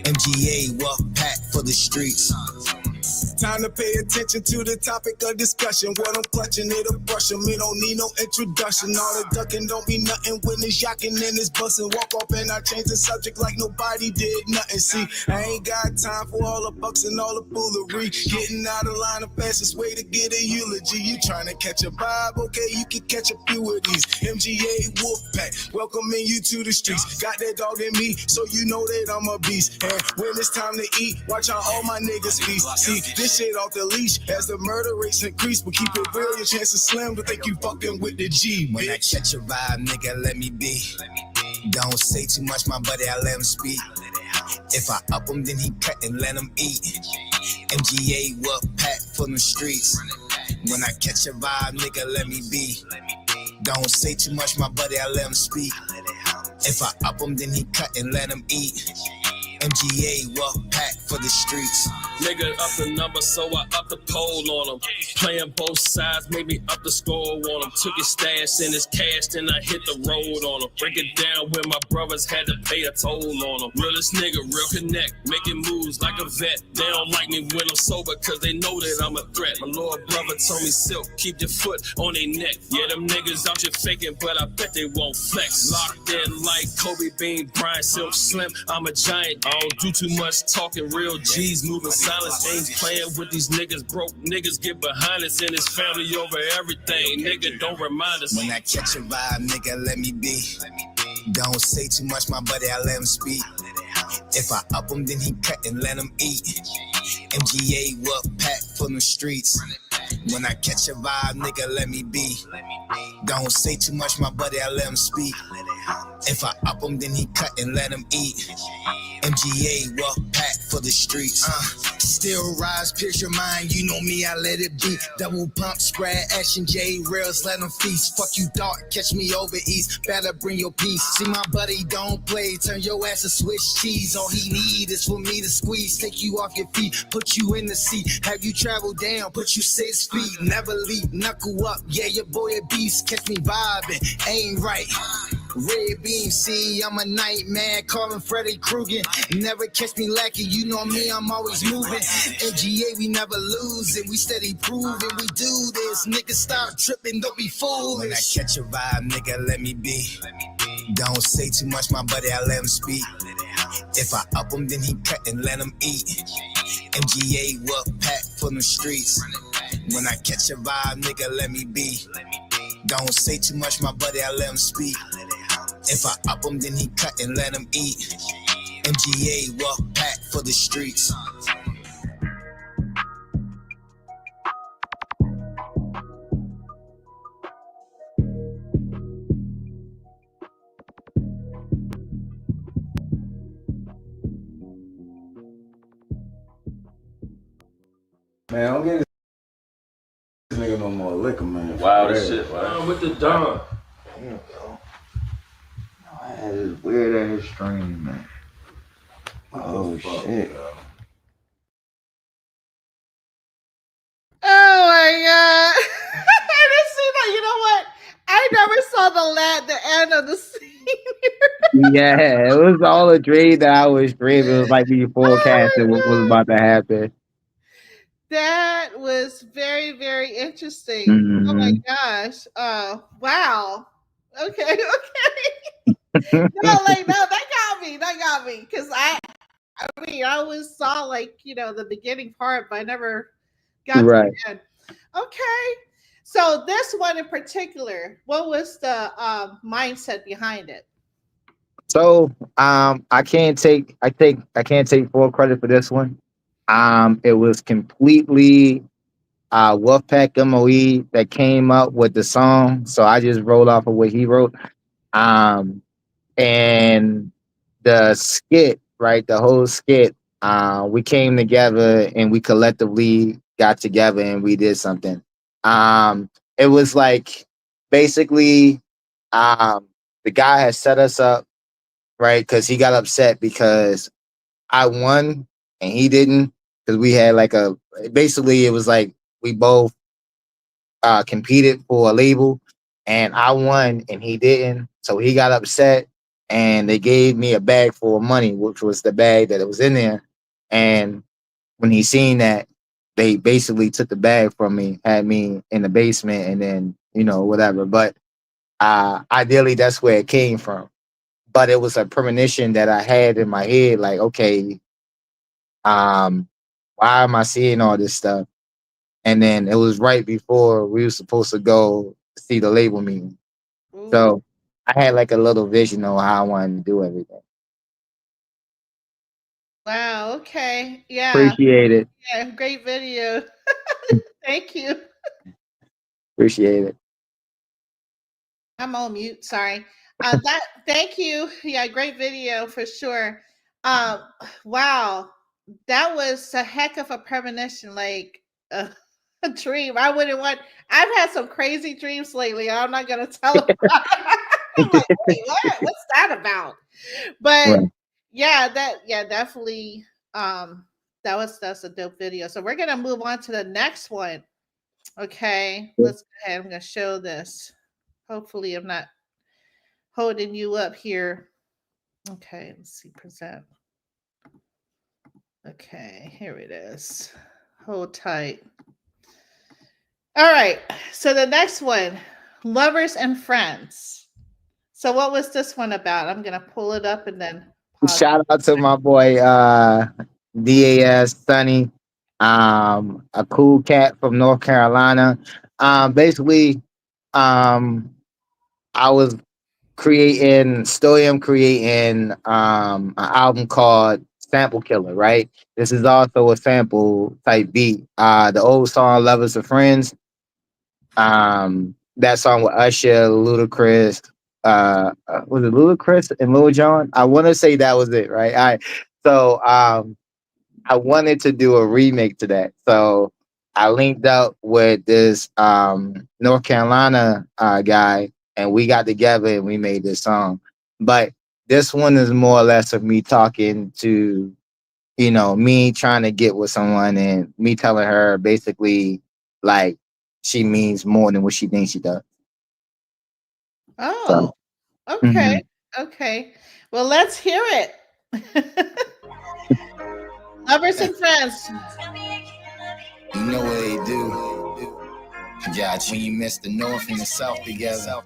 MGA work pack for the streets. Time to pay attention to the topic of discussion. What I'm clutching, it'll brush him. It don't need no introduction. All the ducking don't be nothing when it's yocking and it's busting. Walk off and I change the subject like nobody did nothing. See, I ain't got time for all the bucks and all the foolery. Getting out of line, the fastest way to get a eulogy. You trying to catch a vibe? Okay, you can catch a few of these. MGA Wolfpack, welcoming you to the streets. Got that dog in me, so you know that I'm a beast. And when it's time to eat, watch how all my niggas feast. See, this shit off the leash as the murder rates increase. But keep it real, your chances slim to think you fucking with the G. When I catch a vibe, nigga, let me be. Don't say too much, my buddy, I let him speak. If I up him, then he cut and let him eat. MGA work pack from the streets. When I catch a vibe, nigga, let me be. Don't say too much, my buddy, I let him speak. If I up him, then he cut and let him eat. MGA work pack for the streets.
Nigga up the number, so I up the pole on him. Playing both sides, made me up the score on him. Took his stash and his cash, then I hit the road on him. Break it down when my brothers had to pay a toll on him. Realest nigga, real connect, making moves like a vet. They don't like me when I'm sober, cause they know that I'm a threat. My little brother told me, Silk, keep your foot on their neck. Yeah, them niggas out here faking, but I bet they won't flex. Locked in like Kobe Bean, Brian, Silk, Slim. I'm a giant, I don't do too much talking. Real G's moving silence, ain't playing with these niggas. Broke niggas get behind us and his family over everything. Nigga, don't remind us.
When I catch a vibe, nigga, let me be. Don't say too much, my buddy, I let him speak. If I up him, then he cut and let him eat. MGA work pack from the streets. When I catch a vibe, nigga, let me be. Don't say too much, my buddy, I let him speak. If I up him, then he cut and let him eat. MGA, well packed for the streets. Still rise, pierce your mind. You know me, I let it be. Double pump, spread action, JREALZ, let them feast. Fuck you, thought, catch me over east. Better bring your peace. See my buddy don't play, turn your ass to Swiss cheese. All he need is for me to squeeze, take you off your feet, put you in the seat. Have you traveled down, put you 6 feet. Never leave, knuckle up. Yeah, your boy a beast. Catch me vibing, ain't right. Red beam, see, I'm a nightmare, calling Freddy Krueger. Never catch me lacking, you know me, I'm always moving. MGA, we never losing, we steady proving we do this. Nigga, stop tripping, don't be foolish. When I catch a vibe, nigga, let me be. Don't say too much, my buddy, I let him speak. If I up him, then he cut and let him eat. MGA, what pack for the streets. When I catch a vibe, nigga, let me be. Don't say too much, my buddy, I let him speak. If I up him, then he cut and let him eat. MGA, well packed for the streets.
Man, don't get this nigga no more liquor, man.
Wild as shit, man. With the Don.
I had this weird ass stream, man. Oh, shit.
Oh my god! I didn't see that. You know what? I never saw the end of the scene.
Yeah, it was all a dream that I was dreaming. It was like we forecasted what was about to happen.
That was very, very interesting.
Mm-hmm.
Oh my gosh. Wow. Okay, okay. That got me. Because I mean, I always saw like, the beginning part, but I never got to the end. Okay. So this one in particular, what was the mindset behind it?
So I can't take full credit for this one. It was completely Wolfpack MOE that came up with the song. So I just rolled off of what he wrote. And the skit, right? The whole skit, we came together and we collectively got together and we did something. It was like basically the guy had set us up, right? Because he got upset because I won and he didn't. Because we had like basically it was like we both competed for a label and I won and he didn't. So he got upset and they gave me a bag full of money, which was the bag that it was in there. And when he seen that, they basically took the bag from me, had me in the basement, and then, whatever. But ideally, that's where it came from. But it was a premonition that I had in my head, like, okay, why am I seeing all this stuff? And then it was right before we were supposed to go see the label meeting.
Ooh.
So I had like a little vision on how I wanted to do everything.
Wow. Okay. Yeah.
Appreciate it.
Yeah. Great video. Thank you.
Appreciate it.
I'm on mute. Sorry. Thank you. Yeah. Great video for sure. Wow. That was a heck of a premonition. Like a dream. I wouldn't want. I've had some crazy dreams lately. I'm not gonna tell them. I'm like, wait, what? What's that about? But
Right.
yeah, definitely. That's a dope video. So we're gonna move on to the next one. Okay, let's go ahead. I'm gonna show this. Hopefully, I'm not holding you up here. Okay, let's see, present. Okay, here it is. Hold tight. All right, so the next one, lovers and friends. So what was this one about? I'm gonna pull it up and then pause.
Shout out to my boy DAS Sunny, a cool cat from North Carolina. Basically, I was still am creating an album called Sample Killer, right? This is also a sample type beat. The old song Lovers and Friends, that song with Usher, Ludacris, was it Ludacris and Lil Jon? I want to say that was it, right? All right. So I wanted to do a remake to that. So I linked up with this North Carolina guy, and we got together and we made this song. But this one is more or less of me talking to, me trying to get with someone and me telling her basically like she means more than what she thinks she does. So,
Oh, okay.
mhm.
Okay. Well, let's hear it. Lovers and friends.
You know what they do. Yeah, when you mix the north and the south together.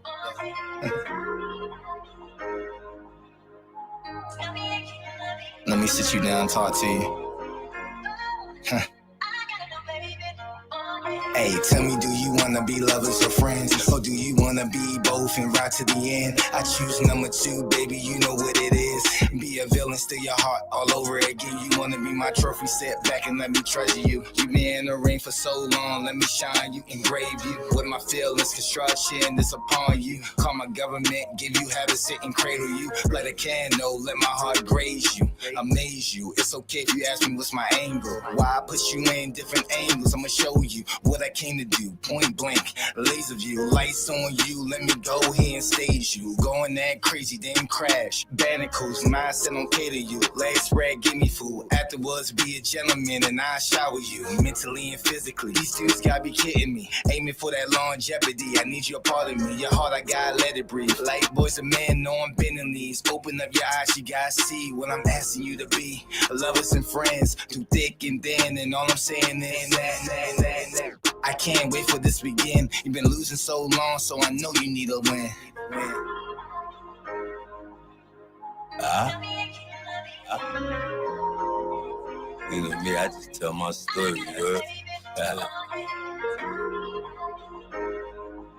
Let me sit you down and talk to you. Hey, tell me, do you wanna be lovers or friends? Or do you wanna be both and ride to the end? I choose number two, baby, you know what it is. Be a villain, steal your heart all over again. You wanna be my trophy, sit back and let me treasure you. You been in the ring for so long, let me shine you, engrave you. With my feelings, construction, this upon you. Call my government, give you habits, sit and cradle you. Let a candle, let my heart graze you. Amaze you, it's okay if you ask me what's my angle. Why I put you in different angles, I'ma show you what I came to do, point blank, laser view, lights on you, let me go here and stage you, going that crazy, then crash, Bannicles, mindset don't cater you, last spread, give me food, afterwards be a gentleman and I shower you, mentally and physically, these dudes gotta be kidding me, aiming for that longevity, I need you a part of me, your heart I gotta let it breathe, like boys and men know I'm bending these, open up your eyes, you gotta see what I'm asking you to be, lovers and friends, through thick and thin, and all I'm saying is that. I can't wait for this weekend. You've been losing so long, so I know you need a win. You know me, I just tell my story, you heard?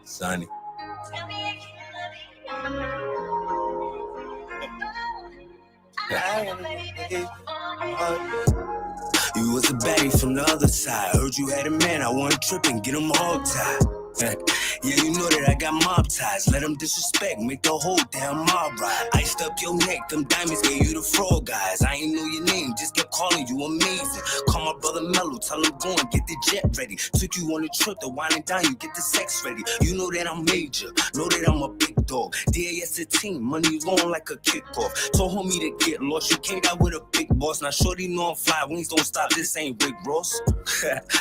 Sonny. You was a baddie from the other side. Heard you had a man, I want to trip and get him hog tied. Yeah, you know that I got mob ties. Let them disrespect, make the whole damn mob ride. Iced up your neck, them diamonds gave you the frog guys. I ain't know your name, just kept calling you amazing. Call my brother Mello, tell him go and get the jet ready. Took you on a trip to wine and dine, you get the sex ready. You know that I'm major, know that I'm a big dog. DAS a team, money long like a kickoff. Told homie to get lost, you came out with a big boss. Now shorty know I'm fly, wings don't stop, this ain't Rick Ross.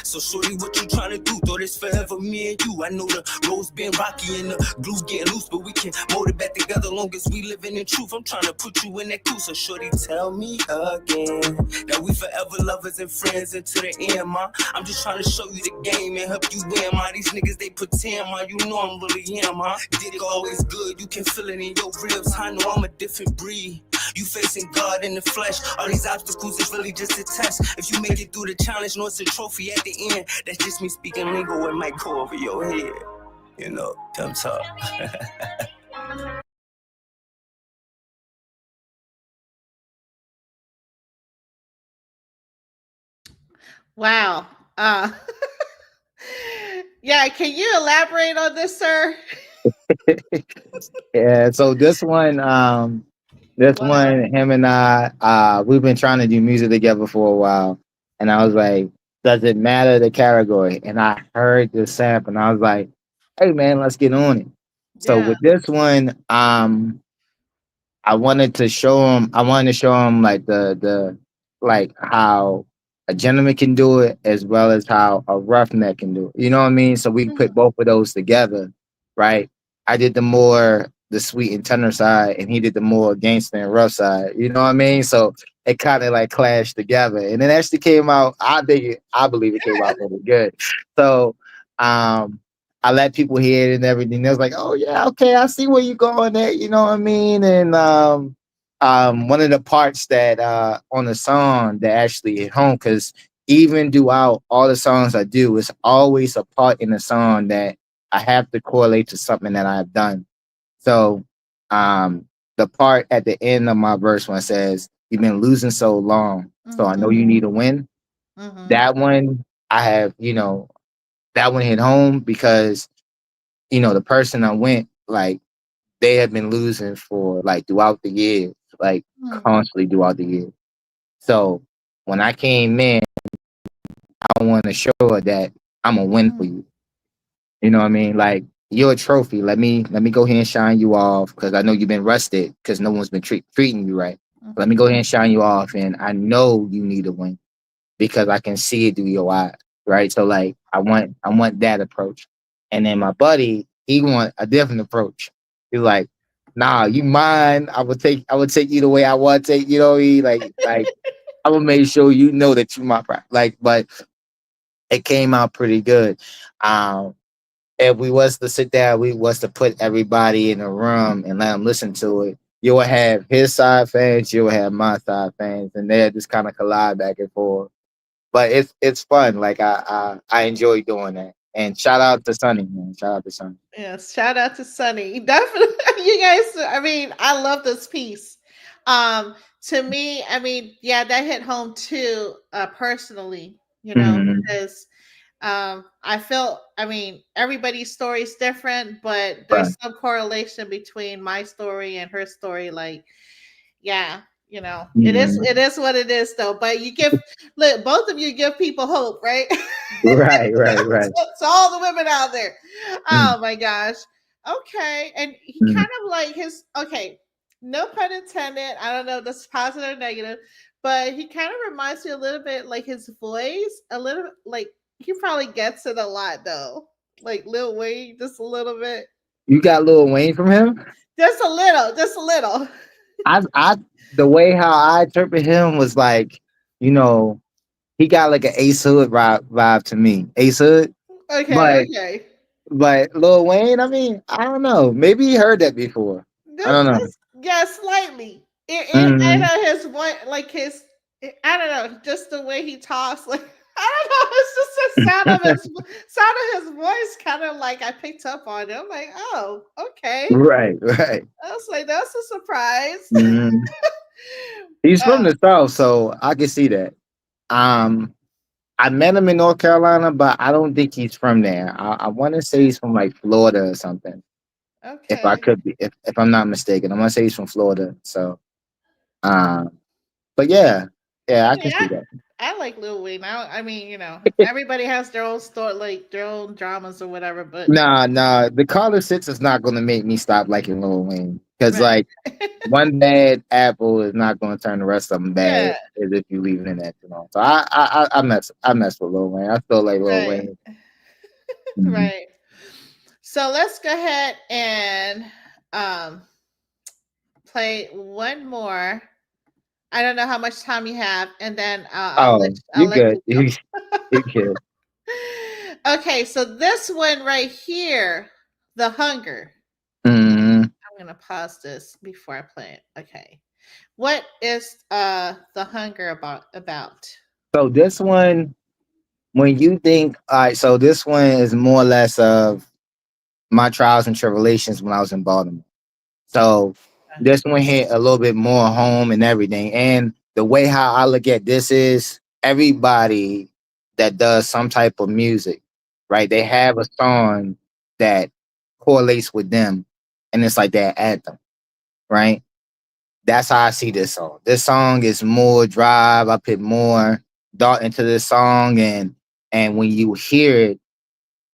So shorty, what you trying to do? Thought it's forever me and you. I know the road's been rocky and the glue's getting loose, but we can mold it back together long as we living in truth. I'm trying to put you in that cool, so shorty, tell me again that we forever lovers and friends until the end, ma. I'm just trying to show you the game and help you win, ma. These niggas, they pretend, ma. You know I'm really him, ma. Did it always good, you can feel it in your ribs. I know I'm a different breed. You facing God in the flesh. All these obstacles is really just a test. If you make it through the challenge, know it's a trophy at the end. That's just me speaking lingo, it might go over your head. You know, dumb talk.
Wow. Uh, yeah, can you elaborate on this, sir?
Yeah. So this
Wow.
one, him and I, we've been trying to do music together for a while, and I was like, "Does it matter the category?" And I heard this sample, and I was like, "Hey, man, let's get on it." So
Yeah.
with this one, I wanted to show him like the like how a gentleman can do it as well as how a roughneck can do it. You know what I mean? So we put
Mhm.
both of those together, right? I did the sweet and tender side, and he did the more gangster and rough side. You know what I mean? So it kind of like clashed together, and it actually came out. I believe it came out really good. So um I let people hear it and everything. They was like, "Oh yeah, okay, I see where you're going at." You know what I mean? And one of the parts that on the song that actually hit home, because even throughout all the songs I do, it's always a part in the song that I have to correlate to something that I've done. So the part at the end of my verse when it says, "You've been losing so long, so I know
Mhm.
you need a win."
Mhm.
That one I have, that one hit home because the person I went, like, they have been losing for like throughout the years, like
Mhm.
constantly throughout the year. So when I came in, I want to show her that I'm a win for
Mm,
you. You know what I mean? Like you're a trophy. Let me go here and shine you off because I know you've been rusted because no one's been treating you right. Let me
mhm.
go ahead and shine you off, and I know you need a win because I can see it through your eyes, right? So like I want that approach. And then my buddy, he want a different approach. He's like, nah, you mine. I would take you the way I want to take, you know what I mean? Like I will make sure you know that you my pride. Like, but it came out pretty good. Um if we was to sit down, we was to put everybody in a room and let them listen to it. You will have his side fans, you will have my side fans, and they just kind of collide back and forth. But it's fun. Like I enjoy doing that. And shout out to Sonny, man. Shout out to Sonny.
Yes, shout out to Sunny. Definitely, you guys. I mean, I love this piece. To me, I mean, yeah, that hit home too, personally.
Mhm.
Because I felt, I mean, everybody's story is different, but
Right.
there's some correlation between my story and her story. Like, yeah,
Mhm.
it is what it is, though. But you give, look, both of you give people hope, right?
Right, right, right.
To all the women out there.
Mm,
Oh my gosh. Okay. And he
mm.
kind of like his, okay, no pun intended. I don't know if this is positive or negative, but he kind of reminds me a little bit like his voice, a little like he probably gets it a lot though. Like Lil Wayne, just a little bit.
You got Lil Wayne from him?
Just a little, just a little.
I the way how I interpret him was like, you know, he got like an Ace Hood vibe to me. Ace Hood.
Okay,
But
okay.
but Lil Wayne, I mean, I don't know. Maybe he heard that before. I don't know.
This yeah, slightly. I
Mhm.
know his voice, like his, I don't know, just the way he talks. Like I don't know, it's just the sound of his voice, kind of like I picked up on it. I'm like, oh, okay.
Right, right.
I was like, that's a surprise.
Mhm. He's from
uh,
the South, so I can see that. Um, I met him in North Carolina, but I don't think he's from there. I want to say he's from like Florida or something. If I
okay.
could be, if I'm not mistaken, I want to say he's from Florida. So, um, but yeah, yeah, I can
Yeah,
see that.
I like Lil Wayne. I mean, everybody has their own story, like their own dramas or whatever. But
Nah, nah, the Carter Six is not gonna make me stop liking Lil Wayne because
right,
like one bad apple is not gonna turn the rest of them bad
yeah,
as if you leave it in that too long. So I mess with Lil Wayne. I still like Lil
right,
Wayne. Mhm.
right. So let's go ahead and um play one more. I don't know how much time you have, and then
Oh,
I'll
you
let
good?
you go.
You good?
Okay, so this one right here, the hunger.
Mhm.
I'm gonna pause this before I play it. Okay, what is the hunger about?
So this one, when you think, all right, so this one is more or less of my trials and tribulations when I was in Baltimore. So this one hit a little bit more home and everything. And the way how I look at this is everybody that does some type of music, right? They have a song that correlates with them, and it's like their anthem, right? That's how I see this song. This song is more drive. I put more thought into this song, and when you hear it,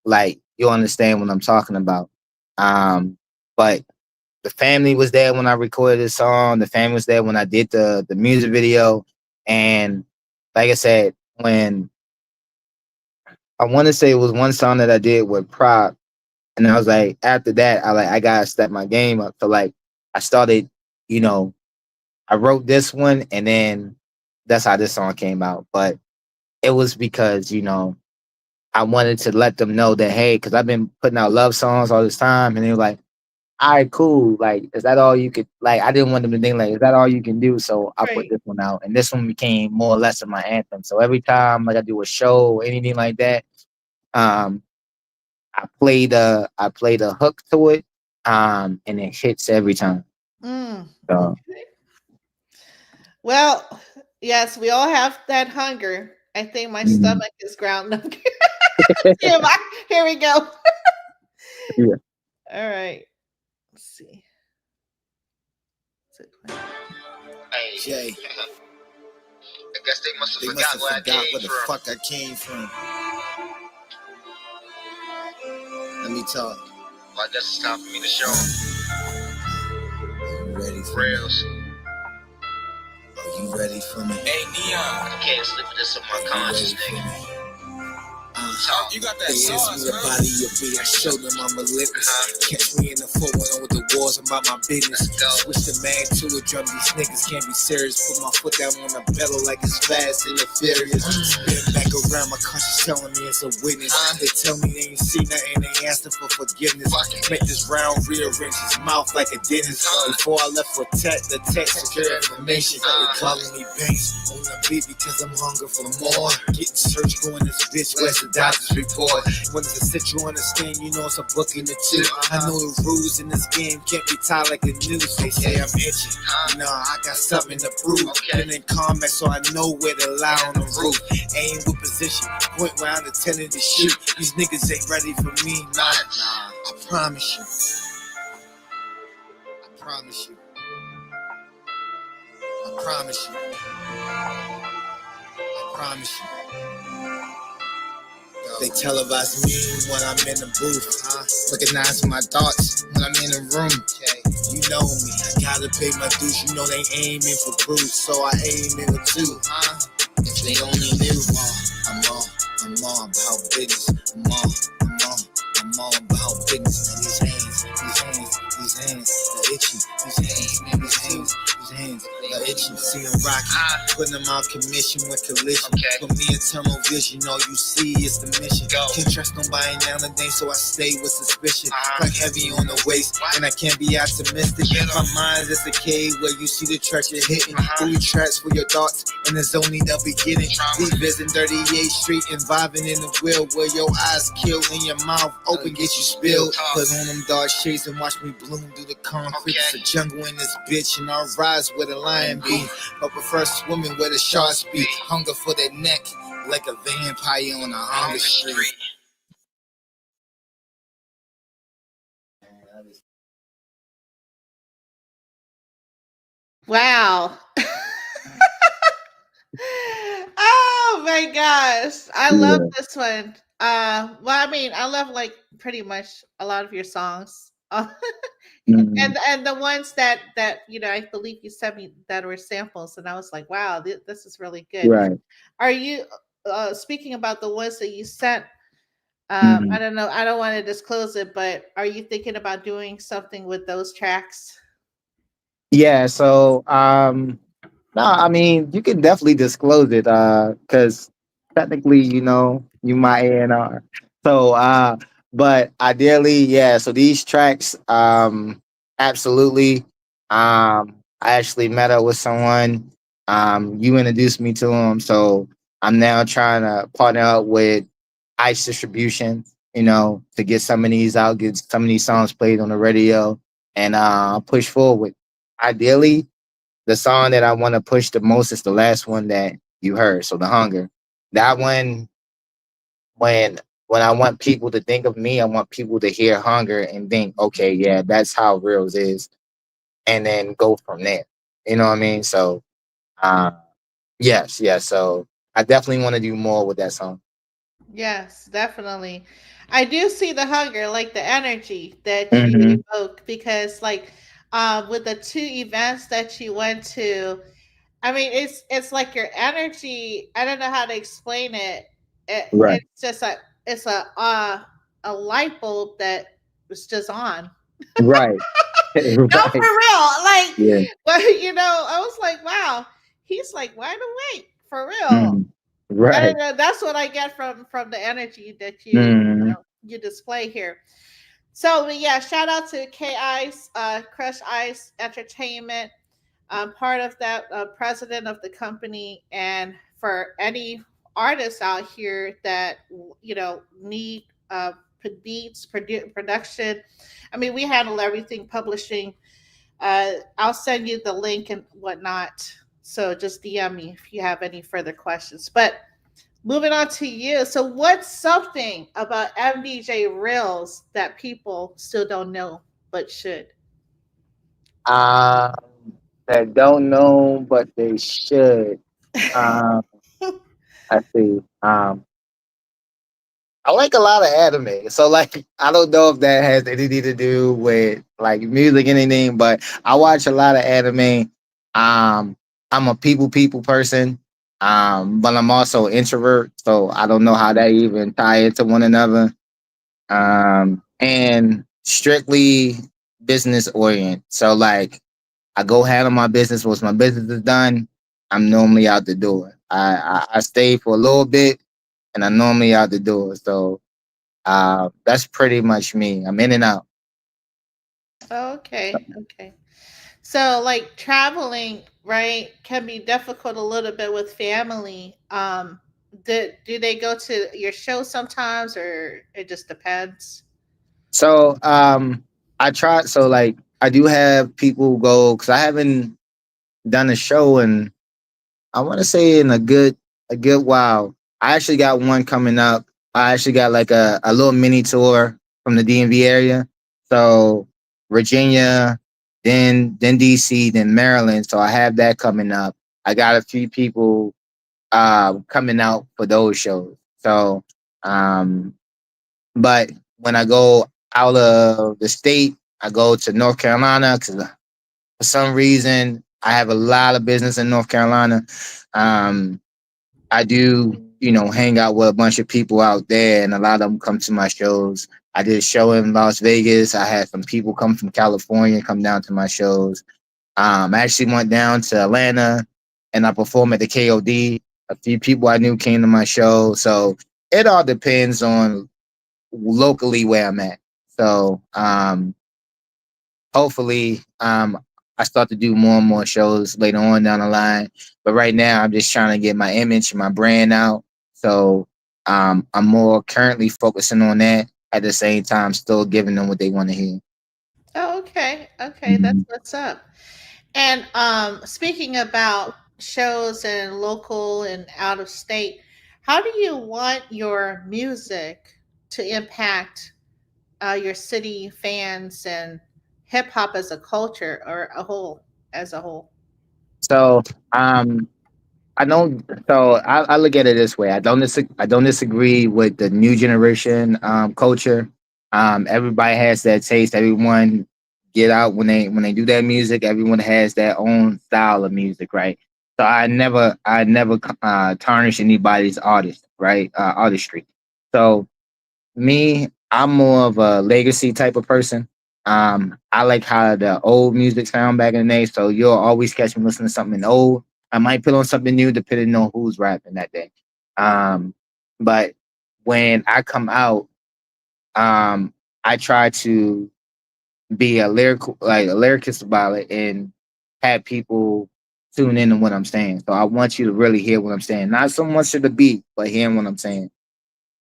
like you'll understand what I'm talking about. But the family was there when I recorded this song. The family was there when I did the music video, and like I said, when I want to say it was one song that I did with Prop, and I was like, after that, I gotta step my game up. So like, I started, you know, I wrote this one, and then that's how this song came out. But it was because I wanted to let them know that hey, because I've been putting out love songs all this time, and they were like, all right, cool. Like, is that all you could like? I didn't want them to think like, is that all you can do? So I put
Right.
this one out, and this one became more or less of my anthem. So every time like I do a show or anything like that, um, I played a hook to it, and it hits every time. So
Okay. Well, yes, we all have that hunger. I think my
mhm.
stomach is growling. Here we go.
Yeah.
All right. Let's see.
Jay, guess they must have forgot where the fuck I came from. Let me talk. Well, I guess it's time for me to show them. You ready for Reals? Are you ready for me? Hey, Neon. I can't slip this on my conscious, nigga. You got that sauce, me a body of beat. I show them I'm relentless. Catch me in the 410 with the walls about my business. Switch the man to a drum. These niggas can't be serious. Put my foot down on the pedal like it's fast and the furious. Spin back around, my conscience telling me it's a witness. They tell me they ain't seen nothing, they asking for forgiveness. Make this round rearrange his mouth like a dentist. Before I left for the text secure information. They calling me Banks on the beat because I'm hungry for more. Getting search going this bitch. Where's the doctor's report? When it's a sit you understand, you know it's a book in the two. I know the rules in this game can't be tied like the news. They say I'm itchy. Nah, I got something to prove. Been in combat, so I know where to lie on the roof. Aim with position, point round intending to shoot. These niggas ain't ready for me. Nah, I promise you. I promise you. I promise you. I promise you. They televise me when I'm in the booth, recognize my thoughts when I'm in the room. You know me, I gotta pay my dues. You know they aiming for proof, so I aim in with two. If they only knew, I'm all about business. I'm all about business. Man, these hands, they're itchy. These hands, they're itchy. See them rocky, putting them out commission with collision. For me, eternal vision, all you see is the mission. Can't trust nobody nowadays, so I stay with suspicion. Like heavy on the waist, and I can't be optimistic. My mind is a cave where you see the treasure hitting. 3 tracks for your thoughts, and it's only the beginning. Leave in 38th Street and vibing in the wheel where your eyes kill and your mouth open, get you spilled. Put on them dark shades and watch me bloom through the concrete. It's a jungle in this bitch, and I'll rise where the lion be. But prefer swimming where the sharks be. Hunger for their neck like a vampire on a hunger street.
Wow. Oh my gosh. I love
Yeah.
this one. Well, I mean, I love like pretty much a lot of your songs.
Mhm.
And the ones that I believe you sent me that were samples, and I was like, wow, this is really good.
Right.
Are you speaking about the ones that you sent? I
Mhm.
don't know. I don't want to disclose it, but are you thinking about doing something with those tracks?
Yeah. So, no, I mean, you can definitely disclose it, because technically, you my A&R. So, but ideally, yeah. So these tracks, absolutely. I actually met up with someone. You introduced me to him, so I'm now trying to partner up with Ice Distribution, to get some of these out, get some of these songs played on the radio, and push forward. Ideally, the song that I want to push the most is the last one that you heard. So the hunger. That one, when I want people to think of me, I want people to hear hunger and think, okay, yeah, that's how Reels is, and then go from there. You know what I mean? So yes, yes. So I definitely want to do more with that song.
Yes, definitely. I do see the hunger, like the energy that you
Hmm.
evoke, because like with the two events that you went to, I mean it's like your energy, I don't know how to explain it.
Right.
It's just a light bulb that was just on.
Right.
No, for
Right.
real. Like,
Yeah.
but I was like, wow, he's like wide awake for real.
Mhm.
I
Right.
don't know. That's what I get from the energy that
Mhm.
you display here. So but yeah, shout out to K Ice, Crush Ice Entertainment. Part of that, president of the company, and for any artists out here that need beats, production. I mean, we handle everything publishing. I'll send you the link and whatnot. So just DM me if you have any further questions. But moving on to you. So, what's something about MDJ Reels that people still don't know but should?
Uh, that don't know, but they should. Um, I see. I like a lot of anime. So like I don't know if that has anything to do with like music anything, but I watch a lot of anime. I'm a people person. But I'm also an introvert, so I don't know how that even tie into one another. And strictly business orient. So like I go handle my business. Once my business is done, I'm normally out the door. I stay for a little bit and I'm normally out the door. So that's pretty much me. I'm in and out.
Okay, okay. So like traveling, right, can be difficult a little bit with family. Do they go to your show sometimes, or it just depends?
So I try. So like I do have people go because I haven't done a show in I want to say in a good while. I actually got one coming up. I actually got like a little mini tour from the DMV area. So Virginia, then DC, then Maryland. So I have that coming up. I got a few people coming out for those shows. So um but when I go out of the state, I go to North Carolina because for some reason I have a lot of business in North Carolina. Um, I do, hang out with a bunch of people out there, and a lot of them come to my shows. I did a show in Las Vegas. I had some people come from California come down to my shows. I actually went down to Atlanta and I performed at the KOD. A few people I knew came to my show. So it all depends on locally where I'm at. So hopefully I start to do more and more shows later on down the line. But right now I'm just trying to get my image and my brand out. So I'm more currently focusing on that at the same time still giving them what they want to hear.
Oh, okay, okay, that's
Mhm.
what's up. And speaking about shows and local and out of state, how do you want your music to impact your city fans and hip hop as a culture or a whole as a whole?
So um I don't. So I look at it this way. I don't disagree with the new generation culture. Everybody has their taste. Everyone get out when they do their music. Everyone has their own style of music, right? So I never tarnish anybody's artistry. So me, I'm more of a legacy type of person. I like how the old music sound back in the day. So you'll always catch me listening to something old. I might put on something new depending on who's rapping that day. Um, but when I come out, I try to be a lyricist about it and have people tune in to what I'm saying. So I want you to really hear what I'm saying, not so much of the beat, but hearing what I'm saying.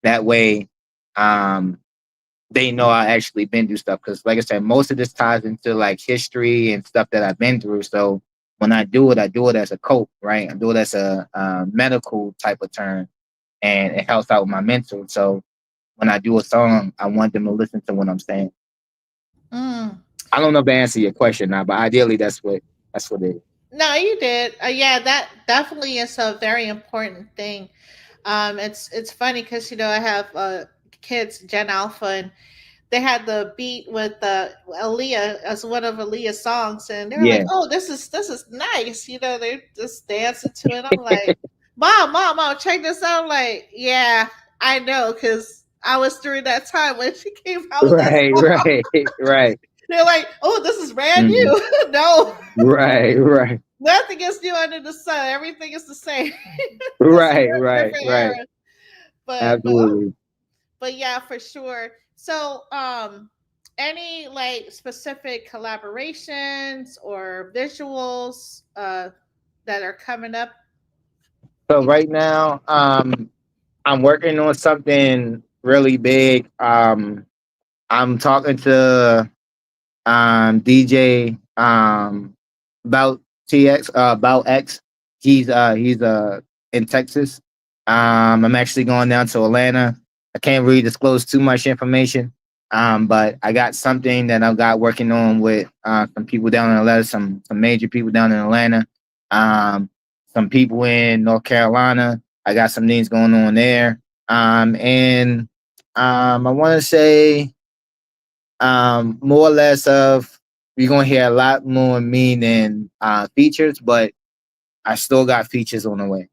That way, um, they know I actually been through stuff. Because, like I said, most of this ties into like history and stuff that I've been through. So when I do it as a cope, right? I do it as a medical type of term, and it helps out with my mental. So when I do a song, I want them to listen to what I'm saying.
Mm.
I don't know if I answer your question now, but ideally, that's what it is.
No, you did. Yeah, that definitely is a very important thing. It's funny because I have kids Gen Alpha, and they had the beat with Aaliyah as one of Aaliyah's songs, and they were like,
Yeah,
"Oh, this is nice." They're just dancing to it. I'm like, "Mom, check this out!" I'm like, yeah, I know, because I was during that time when she came out with that
right,
song.
right, right,
They're like, "Oh, this is brand
mhm,
new." No,
right, right,
nothing is new under the sun. Everything is the same. Just
right, right,
different
right.
era. But
Absolutely.
but yeah, for sure. So, any like specific collaborations or visuals that are coming up?
So right now, I'm working on something really big. I'm talking to DJ about about X. He's in Texas. I'm actually going down to Atlanta. I can't really disclose too much information. But I got something that I've got working on with some people down in Atlanta, some major people down in Atlanta. Um, some people in North Carolina. I got some things going on there. And I want to say more or less of you're gonna hear a lot more me than features, but I still got features on the way.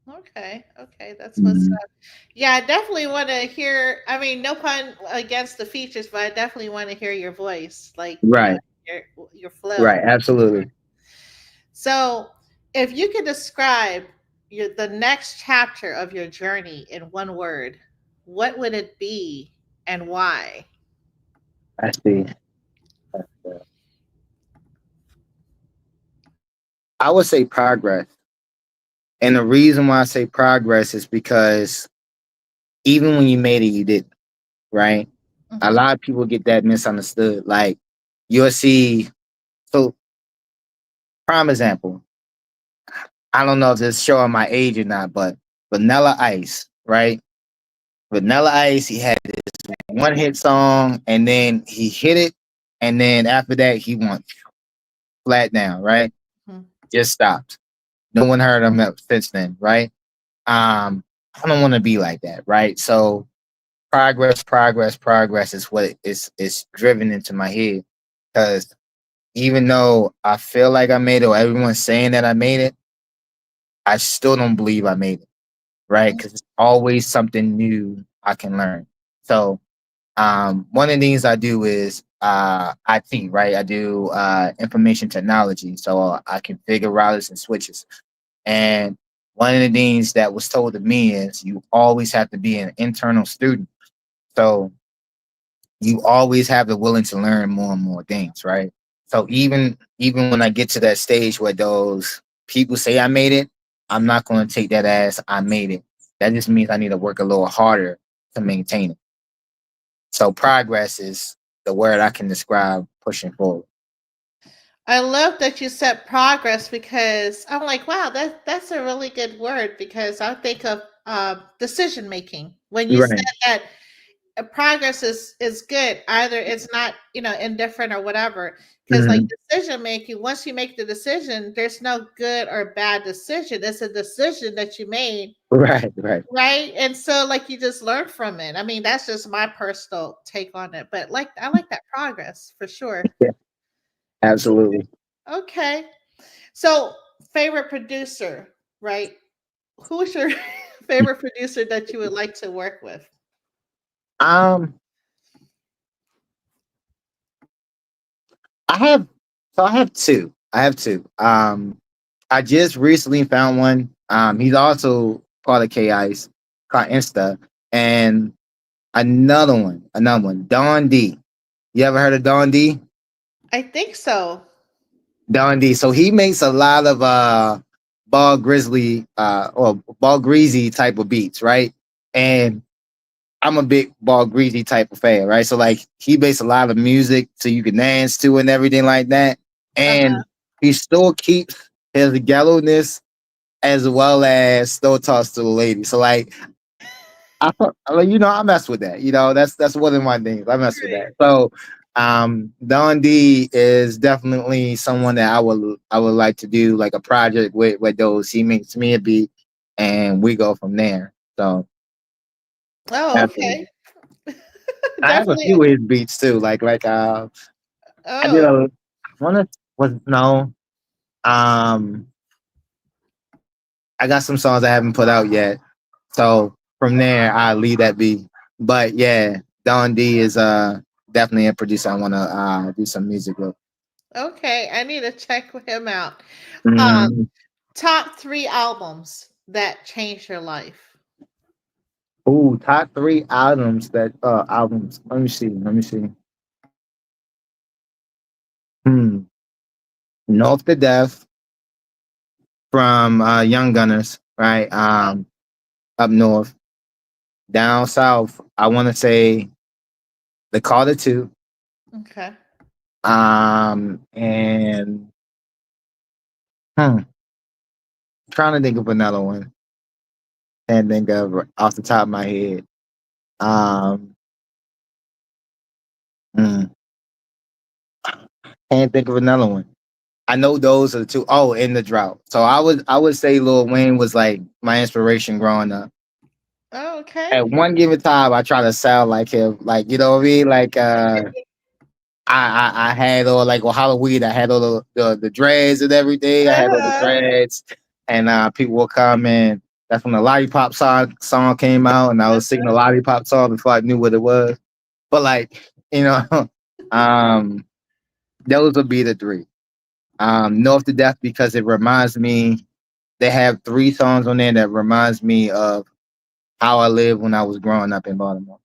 Okay, okay, that's what's
Mhm.
up. Yeah, I definitely want to hear. I mean, no pun against the features, but I definitely want to hear your voice, like
Right,
your your flow.
right, absolutely.
So, if you could describe the next chapter of your journey in one word, what would it be and why?
I see. I would say progress. And the reason why I say progress is because even when you made it, you didn't, right? A
Hmm.
lot of people get that misunderstood. Like you'll see, so prime example, I don't know if this is showing my age or not, but Vanilla Ice, right? Vanilla Ice, he had this one hit song and then he hit it. And then after that, he went flat down, right? Just stopped. No one heard him since then, right? I don't want to be like that, right? So progress, progress, progress is what is driven into my head. Because even though I feel like I made it, or everyone's saying that I made it, I still don't believe I made it, right? Because it's always something new I can learn. So one of the things I do is IT, right? I do information technology, so I configure routers and switches. And one of the things that was told to me is you always have to be an internal student. So you always have the willing to learn more and more things, right? So even when I get to that stage where those people say I made it, I'm not going to take that as I made it. That just means I need to work a little harder to maintain it. So progress is the word I can describe pushing forward.
I love that you said progress because I'm like, wow, that's a really good word because I think of decision making when you said
Right.
that progress is good. Either it's not indifferent or whatever. Because like
Mhm.
decision making, once you make the decision, there's no good or bad decision. It's a decision that you made,
Right. Right.
right? And so like you just learn from it. I mean, that's just my personal take on it. But like I like that progress for sure.
Yeah. Absolutely.
Okay. So, favorite producer, right? Who's your favorite producer that you would like to work with?
Um, I have I have two. I have two. I just recently found one. He's also part of K Ice called Insta, and another one, Don D. You ever heard of Don D?
I think so.
Don D. So he makes a lot of ball grizzly or ball greasy type of beats, right? And I'm a big ball greasy type of fan, right? So like he makes a lot of music so you can dance to and everything like that.
Uh-huh.
And he still keeps his ghetto-ness as well as still talks to the lady. So like I mess with that. That's one of my things. I mess with that. So Don D is definitely someone that I would like to do like a project with those. He makes me a beat and we go from there. So
Oh, okay.
absolutely. I have a
Definitely.
few of his beats too. I did
Oh,
a one of was no um I got some songs I haven't put out yet. So from there I leave that be. But yeah, Don D is definitely a producer I wanna do some music with.
okay. I need to check him out. Um,
Mm.
top 3 albums that changed your life.
Ooh, top three albums. Let me see. Let me see. Hmm. North to Death from Young Gunners, right? Up north. Down south, I wanna say the Carter Two.
Okay.
And trying to think of another one. Can't think of off the top of my head. Um, hmm, can't think of another one. I know those are the two. Oh, in the drought. So I would say Lil Wayne was like my inspiration growing up.
Oh, okay.
At one given time, I try to sound like him, like you know what I mean. Like I had all like on Halloween, I had all the dreads and everything. I had all the
Uh-huh.
dreads, and people will come in. That's when the lollipop song came out, and I was singing the lollipop song before I knew what it was. But like you know, um, those would be the three. North to Death because it reminds me. They have three songs on there that reminds me of how I lived when I was growing up in Baltimore.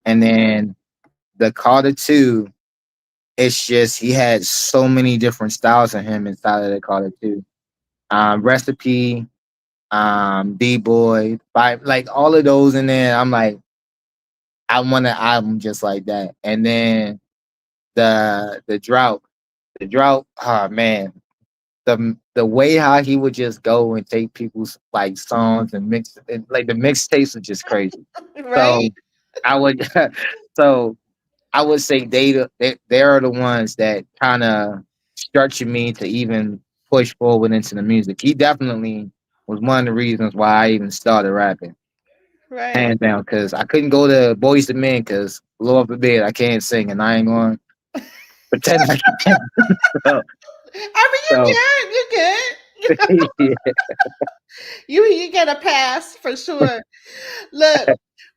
And then the Carter 2, it's just he had so many different styles of him inside of the Carter 2. Recipe, D Boy, like all of those in there. I'm like, I want an album just like that. And then the drought. Oh man, the way how he would just go and take people's like songs and mix it, like the mixtapes are just crazy. So
Right.
I would so I would say they are the ones that kind of structured me to even push forward into the music. He definitely was one of the reasons why I even started rapping.
Right.
Hands down, because I couldn't go to Boys to Men because Lord forbid I can't sing and I ain't going to pretend I can. So,
I mean,
so
you good. You good.
yeah.
You get a pass for sure. Look,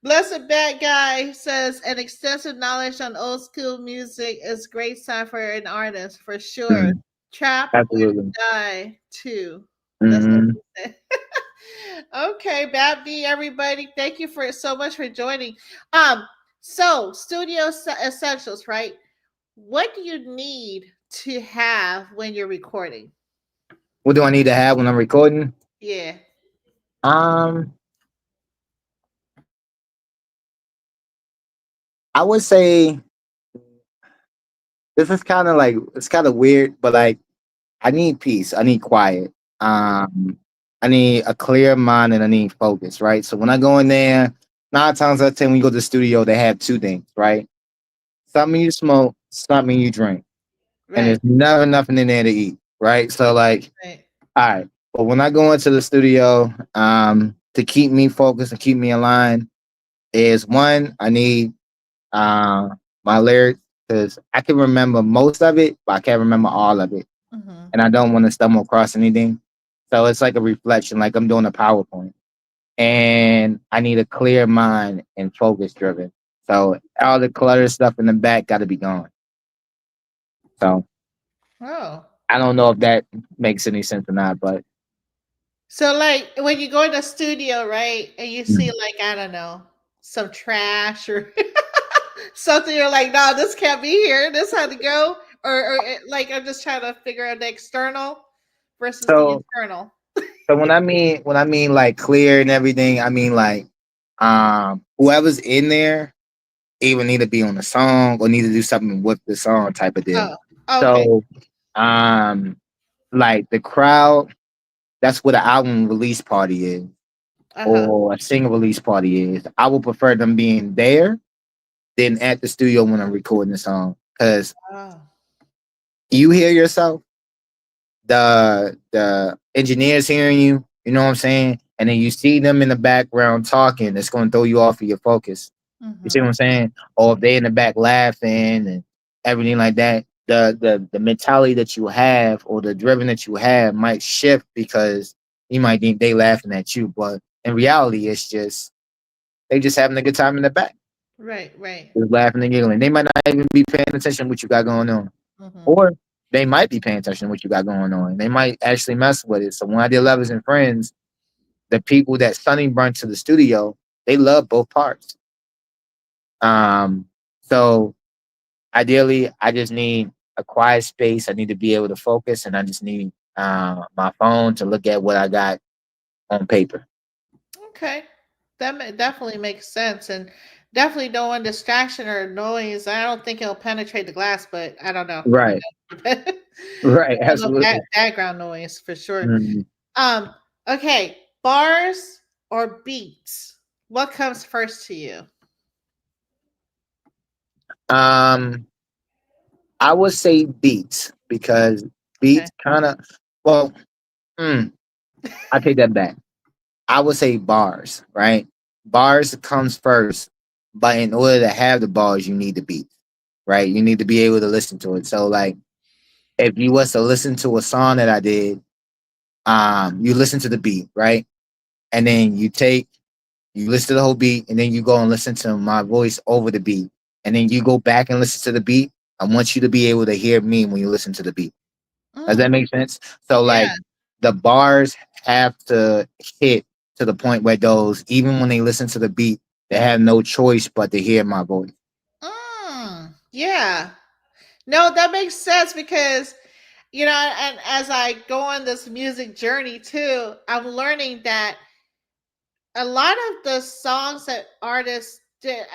Blessed Bad Guy says an extensive knowledge on old school music is great sign for an artist for sure.
Mm,
Trap or
absolutely.
die too. That's what
Hmm.
he said. Okay, Bad B, everybody. Thank you for so much for joining. Um, so studio essentials, right? What do you need to have when you're recording?
What do I need to have when I'm recording?
Yeah.
Um, I would say this is kind of like it's kind of weird, but like I need peace. I need quiet. Um, I need a clear mind and I need focus, right? So when I go in there, 9 times out of 10, when you go to the studio, they have two things, right? Something you smoke, something you drink, and
Right.
there's never nothing in there to eat, right? So like,
Right.
all right, but when I go into the studio, to keep me focused and keep me aligned, is one I need uh my lyrics because I can remember most of it, but I can't remember all of it,
Mhm.
and I don't want to stumble across anything. So it's like a reflection, like I'm doing a PowerPoint, and I need a clear mind and focus driven. So all the clutter stuff in the back got to be gone. So
Oh.
I don't know if that makes any sense or not, but
So like when you go in the studio, right, and you see
mm.
like I don't know some trash or something, you're like, no, this can't be here. This had to go, like I'm just trying to figure out the external versus the
so
internal.
so when I mean like clear and everything, I mean like whoever's in there either need to be on the song or need to do something with the song type of deal.
Oh, okay.
So um like the crowd, that's what an album release party is
Uh huh.
or a single release party is. I would prefer them being there than at the studio when I'm recording the song. Cause
Oh.
you hear yourself, the engineers hearing you, you know what I'm saying? And then you see them in the background talking, it's gonna throw you off of your focus. You see what
Mm-hmm.
I'm saying? Or if they in the back laughing and everything like that, the mentality that you have or the driven that you have might shift because you might think they laughing at you, but in reality, it's just they just having a good time in the back,
Right. Right.
just laughing and giggling. They might not even be paying attention to what you got going on,
Mm-hmm.
or they might be paying attention to what you got going on. They might actually mess with it. So when I did Lovers and Friends, the people that Sunny brought to the studio, they love both parts. So ideally, I just need a quiet space. I need to be able to focus, and I just need my phone to look at what I got on paper.
Okay. Definitely makes sense, and definitely don't want distraction or noise. I don't think it'll penetrate the glass, but I don't know.
Right,
I
right,
don't know
absolutely.
background noise for sure.
Mhm.
Um, okay, bars or beats? What comes first to you?
Um, I would say beats because
Okay.
Beats kind of, well, mm, I take that back. I would say bars, right? Bars comes first, but in order to have the bars, you need the beats, right? You need to be able to listen to it. So, like, if you was to listen to a song that I did, you listen to the beat, right? And then you listen to the whole beat, and then you go and listen to my voice over the beat, and then you go back and listen to the beat. I want you to be able to hear me when you listen to the beat. Does that
Mm,
make sense? So like
yeah.
the bars have to hit to the point where those, even when they listen to the beat, they have no choice but to hear my voice.
Yeah. No, that makes sense because and as I go on this music journey too, I'm learning that a lot of the songs that artists did,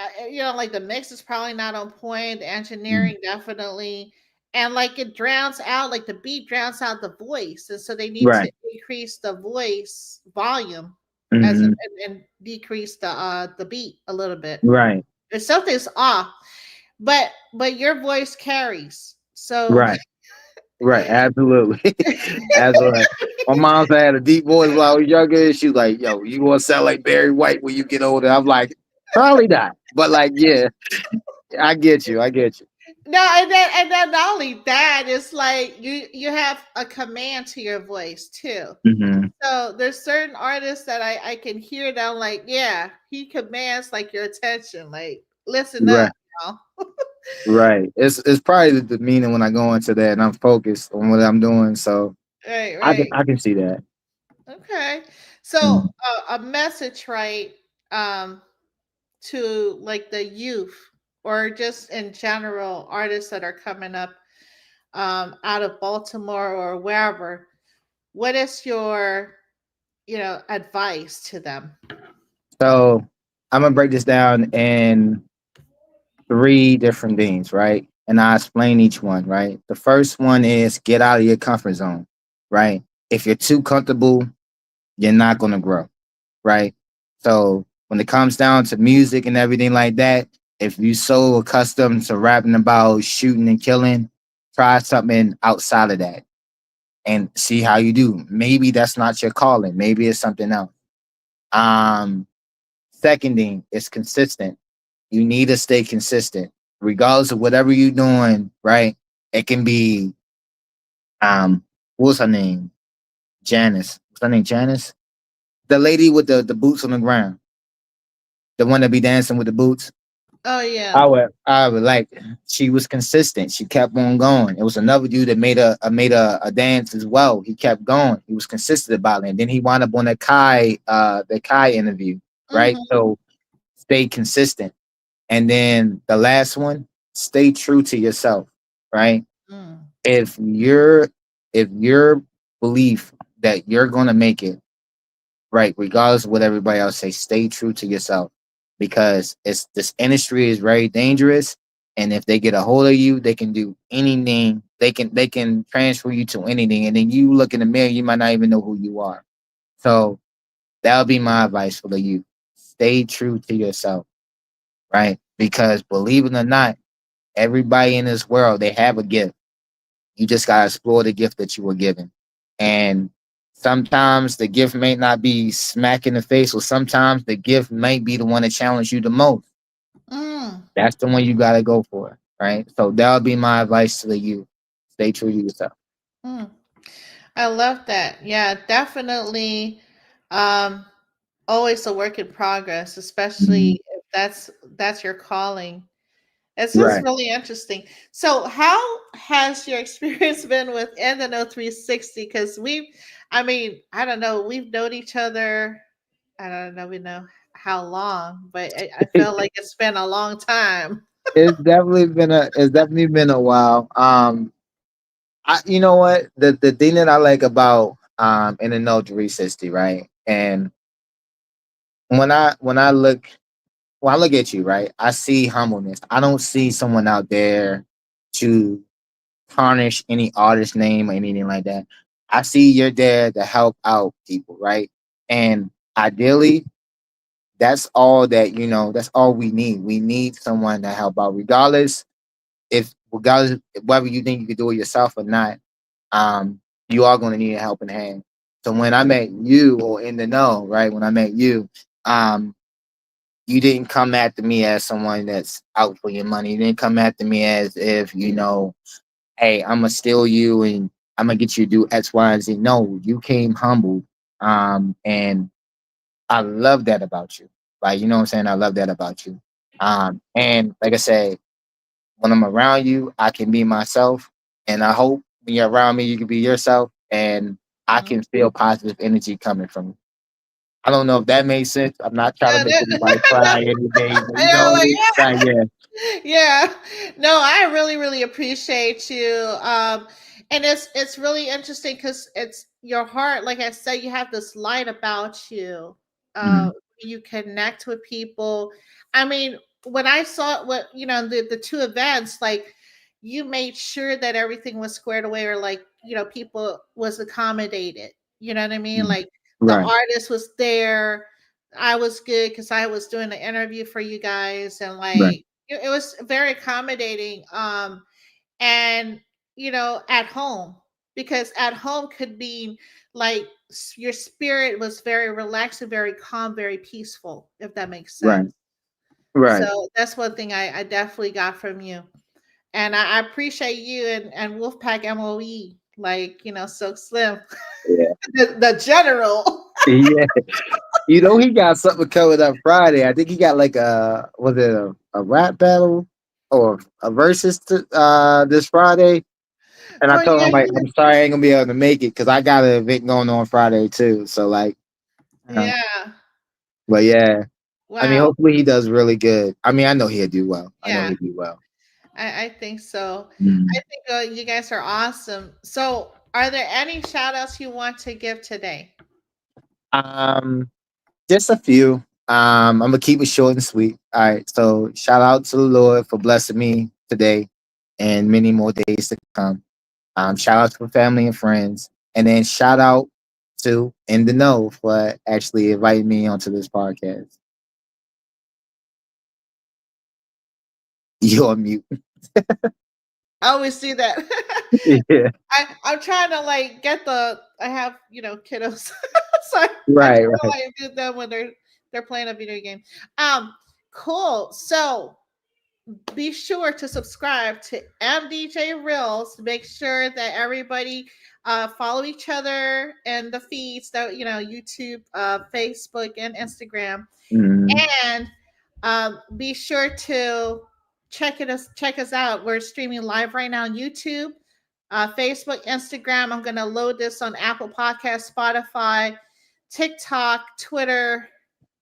like the mix is probably not on point, the
Mm.
engineering definitely, and like it drowns out, like the beat drowns out the voice, and so they need to
Right.
increase the voice volume as
Hmm.
and decrease the beat a little bit.
Right.
If something's off, but your voice carries, so
Right. Right. Absolutely. Absolutely. My mom's had a deep voice when I was younger. She was like, "Yo, you gonna sound like Barry White when you get older?" I'm like, "Probably not," but like, yeah, I get you. I get you.
no, and then not only that, it's like you have a command to your voice too.
Hmm.
So there's certain artists that I can hear that I'm like, yeah, he commands like your attention, like listen up,
Right.
y'all.
Right. It's probably the meaning when I go into that and I'm focused on what I'm doing. So
Right,
I can
right.
I can see that.
Okay. So
Mhm.
a message, right? Um, to like the youth or just in general artists that are coming up out of Baltimore or wherever. What is your advice to them?
So I'm gonna break this down in three different things, right? And I explain each one, right? The first one is get out of your comfort zone, right? If you're too comfortable, you're not gonna grow, right? So when it comes down to music and everything like that, if you're so accustomed to rapping about shooting and killing, try something outside of that and see how you do. Maybe that's not your calling. Maybe it's something else. Um, Second thing is consistent. You need to stay consistent, regardless of whatever you're doing. Right? It can be what's her name? Janice. What's her name? Janice, the lady with the boots on the ground, the one that be dancing with the boots.
Oh yeah.
I would like. She was consistent. She kept on going. It was another dude that made a dance as well. He kept going. He was consistent about it. And then he wound up on the Kai interview. Right.
Mm-hmm.
So stay consistent. And then the last one, stay true to yourself. Right.
Mm.
If your belief that you're gonna make it, right, regardless of what everybody else say, stay true to yourself because it's this industry is very dangerous. And if they get a hold of you, they can do anything. They can transfer you to anything. And then you look in the mirror, you might not even know who you are. So that would be my advice for the youth. Stay true to yourself, right? Because believe it or not, everybody in this world, they have a gift. You just gotta explore the gift that you were given. And sometimes the gift may not be smack in the face, or sometimes the gift may be the one that challenged you the most.
Mm.
That's the one you gotta go for, right? So that would be my advice to the youth. Stay true to yourself.
Mm. I love that. Yeah, definitely. Um, always a work in progress, especially
Mhm.
if that's your calling. It's just
Right.
really interesting. So, how has your experience been with NNO 360? Because I mean, I don't know, we've known each other. I don't know, we know how long, but I feel like it's been a long time.
It's definitely been a while. You know what, the thing that I like about in the No 360, right? And when I look at you, right, I see humbleness. I don't see someone out there to tarnish any artist name or anything like that. I see you're there to help out people, right? And ideally, that's all we need. We need someone to help out, regardless whether you think you can do it yourself or not. you are going to need a helping hand. So when I met you, or in the know, right? When I met you, you didn't come after me as someone that's out for your money. You didn't come after me as if, hey, I'm gonna steal you and I'm gonna get you to do X, Y, and Z. No, you came humble. And I love that about you. Like, you know what I'm saying? I love that about you. And like I said, when I'm around you, I can be myself. And I hope when you're around me, you can be yourself. And I
Mhm.
can feel positive energy coming from you. I don't know if that makes sense. I'm not trying to
Yeah,
make anybody
no,
cry any day, but you
I
know
know,
what I
like,
mean? Like, yeah.
yeah. No, I really, really appreciate you. And it's really interesting because it's your heart. Like I said, you have this light about you.
Mhm.
You connect with people. I mean, when I saw what the two events, like you made sure that everything was squared away, or like people was accommodated. You know what I mean?
Mhm.
Like the
Right,
artist was there. I was good because I was doing an interview for you guys, and
right,
like it was very accommodating. And at home, because at home could be like your spirit was very relaxed and very calm, very peaceful, if that makes
right,
sense.
right.
So that's one thing I definitely got from you, and I appreciate you and Wolfpack MOE, like Silk Slim,
Yeah.
the general.
Yeah. He got something coming up Friday. I think he got like was it a rap battle or a versus this Friday? And I
Oh
told
yeah,
him like, I'm sorry, I ain't gonna be able to make it because I got an event going on Friday too. So like, uh,
yeah.
but yeah, I mean,
Wow.
hopefully he does really good. I mean, I know he'll do well. I know
Yeah,
he'll do well.
I think so. I
Mhm.
think you guys are awesome. So, are there any shout outs you want to give today?
Um, just a few. I'm gonna keep it short and sweet. All right. So shout out to the Lord for blessing me today and many more days to come. Shout out to family and friends. And then shout out to In the Know for actually inviting me onto this podcast. You're on mute.
I always do that.
Yeah.
I'm trying to like get the. I have kiddos, so I try
Right,
to
right.
like do them when they're playing a video game. Um, cool. So be sure to subscribe to MD JREALZ. Make sure that everybody follow each other and the feeds that YouTube, Facebook, and Instagram.
Mhm.
And be sure to check us out. We're streaming live right now on YouTube, Facebook, Instagram. I'm going to load this on Apple Podcast, Spotify, TikTok, Twitter,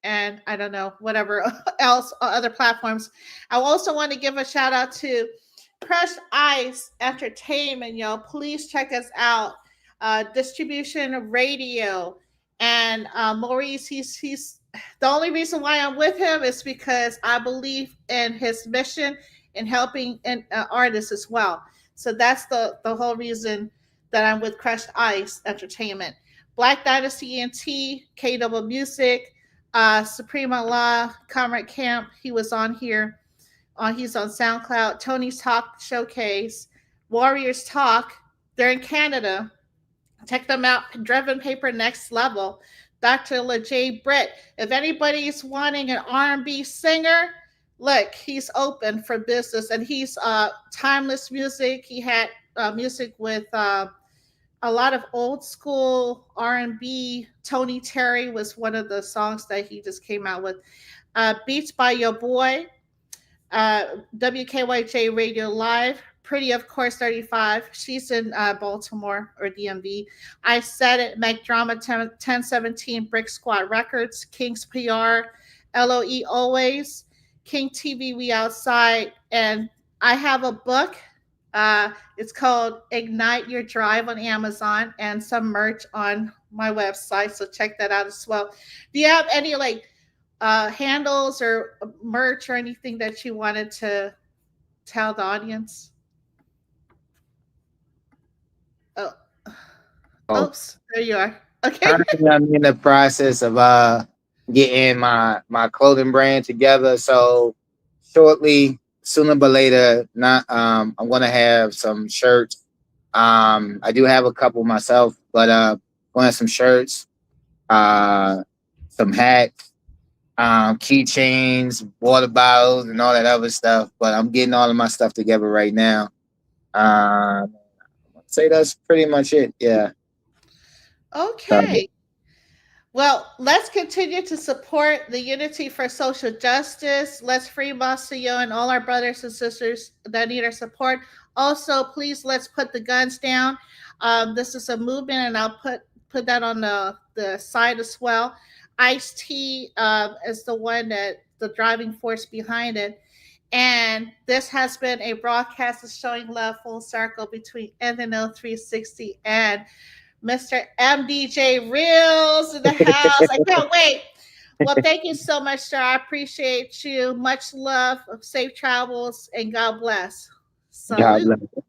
and I don't know, whatever else, other platforms. I also want to give a shout out to Crushed Ice Entertainment, y'all. Please check us out. Distribution Radio. And Maurice, he's the only reason why I'm with him is because I believe in his mission in helping artists as well. So that's the whole reason that I'm with Crushed Ice Entertainment. Black Dynasty ENT, K Double Music, Supreme Allah, Comrade Camp. He was on here. He's on SoundCloud. Tony's Talk Showcase, Warriors Talk. They're in Canada. Check them out. Driven Paper Next Level. Dr. LeJ Britt. If anybody's wanting an R&B singer, look, he's open for business, and he's timeless music. He had music with a lot of old school R&B. Tony Terry was one of the songs that he just came out with. Beats by Your Boy, WKYJ Radio Live. Pretty, of course, 35. She's in Baltimore or DMV. I Said It, Mac Drama 1017, Brick Squad Records, King's PR, LOE Always, King TV We Outside. And I have a book. It's called Ignite Your Drive on Amazon, and some merch on my website. So check that out as well. Do you have any like handles or merch or anything that you wanted to tell the audience? Oh,
Oh,
oops, there you are. Okay.
currently I'm in the process of getting my clothing brand together. So shortly, sooner but later, not I'm gonna have some shirts, I do have a couple myself, but want some shirts, some hats, keychains, water bottles, and all that other stuff. But I'm getting all of my stuff together right now. I'd say that's pretty much it. Yeah. So,
Okay. Well, let's continue to support the Unity for Social Justice. Let's free Masayo and all our brothers and sisters that need our support. Also, please let's put the guns down. This is a movement, and I'll put that on the side as well. Ice T is the one that the driving force behind it. And this has been a broadcast of showing love full circle between NNO 360 and Mr. MD JREALZ in the house. I can't wait. Well, thank you so much, sir. I appreciate you. Much love, safe travels, and God bless.
God
Salute.
bless.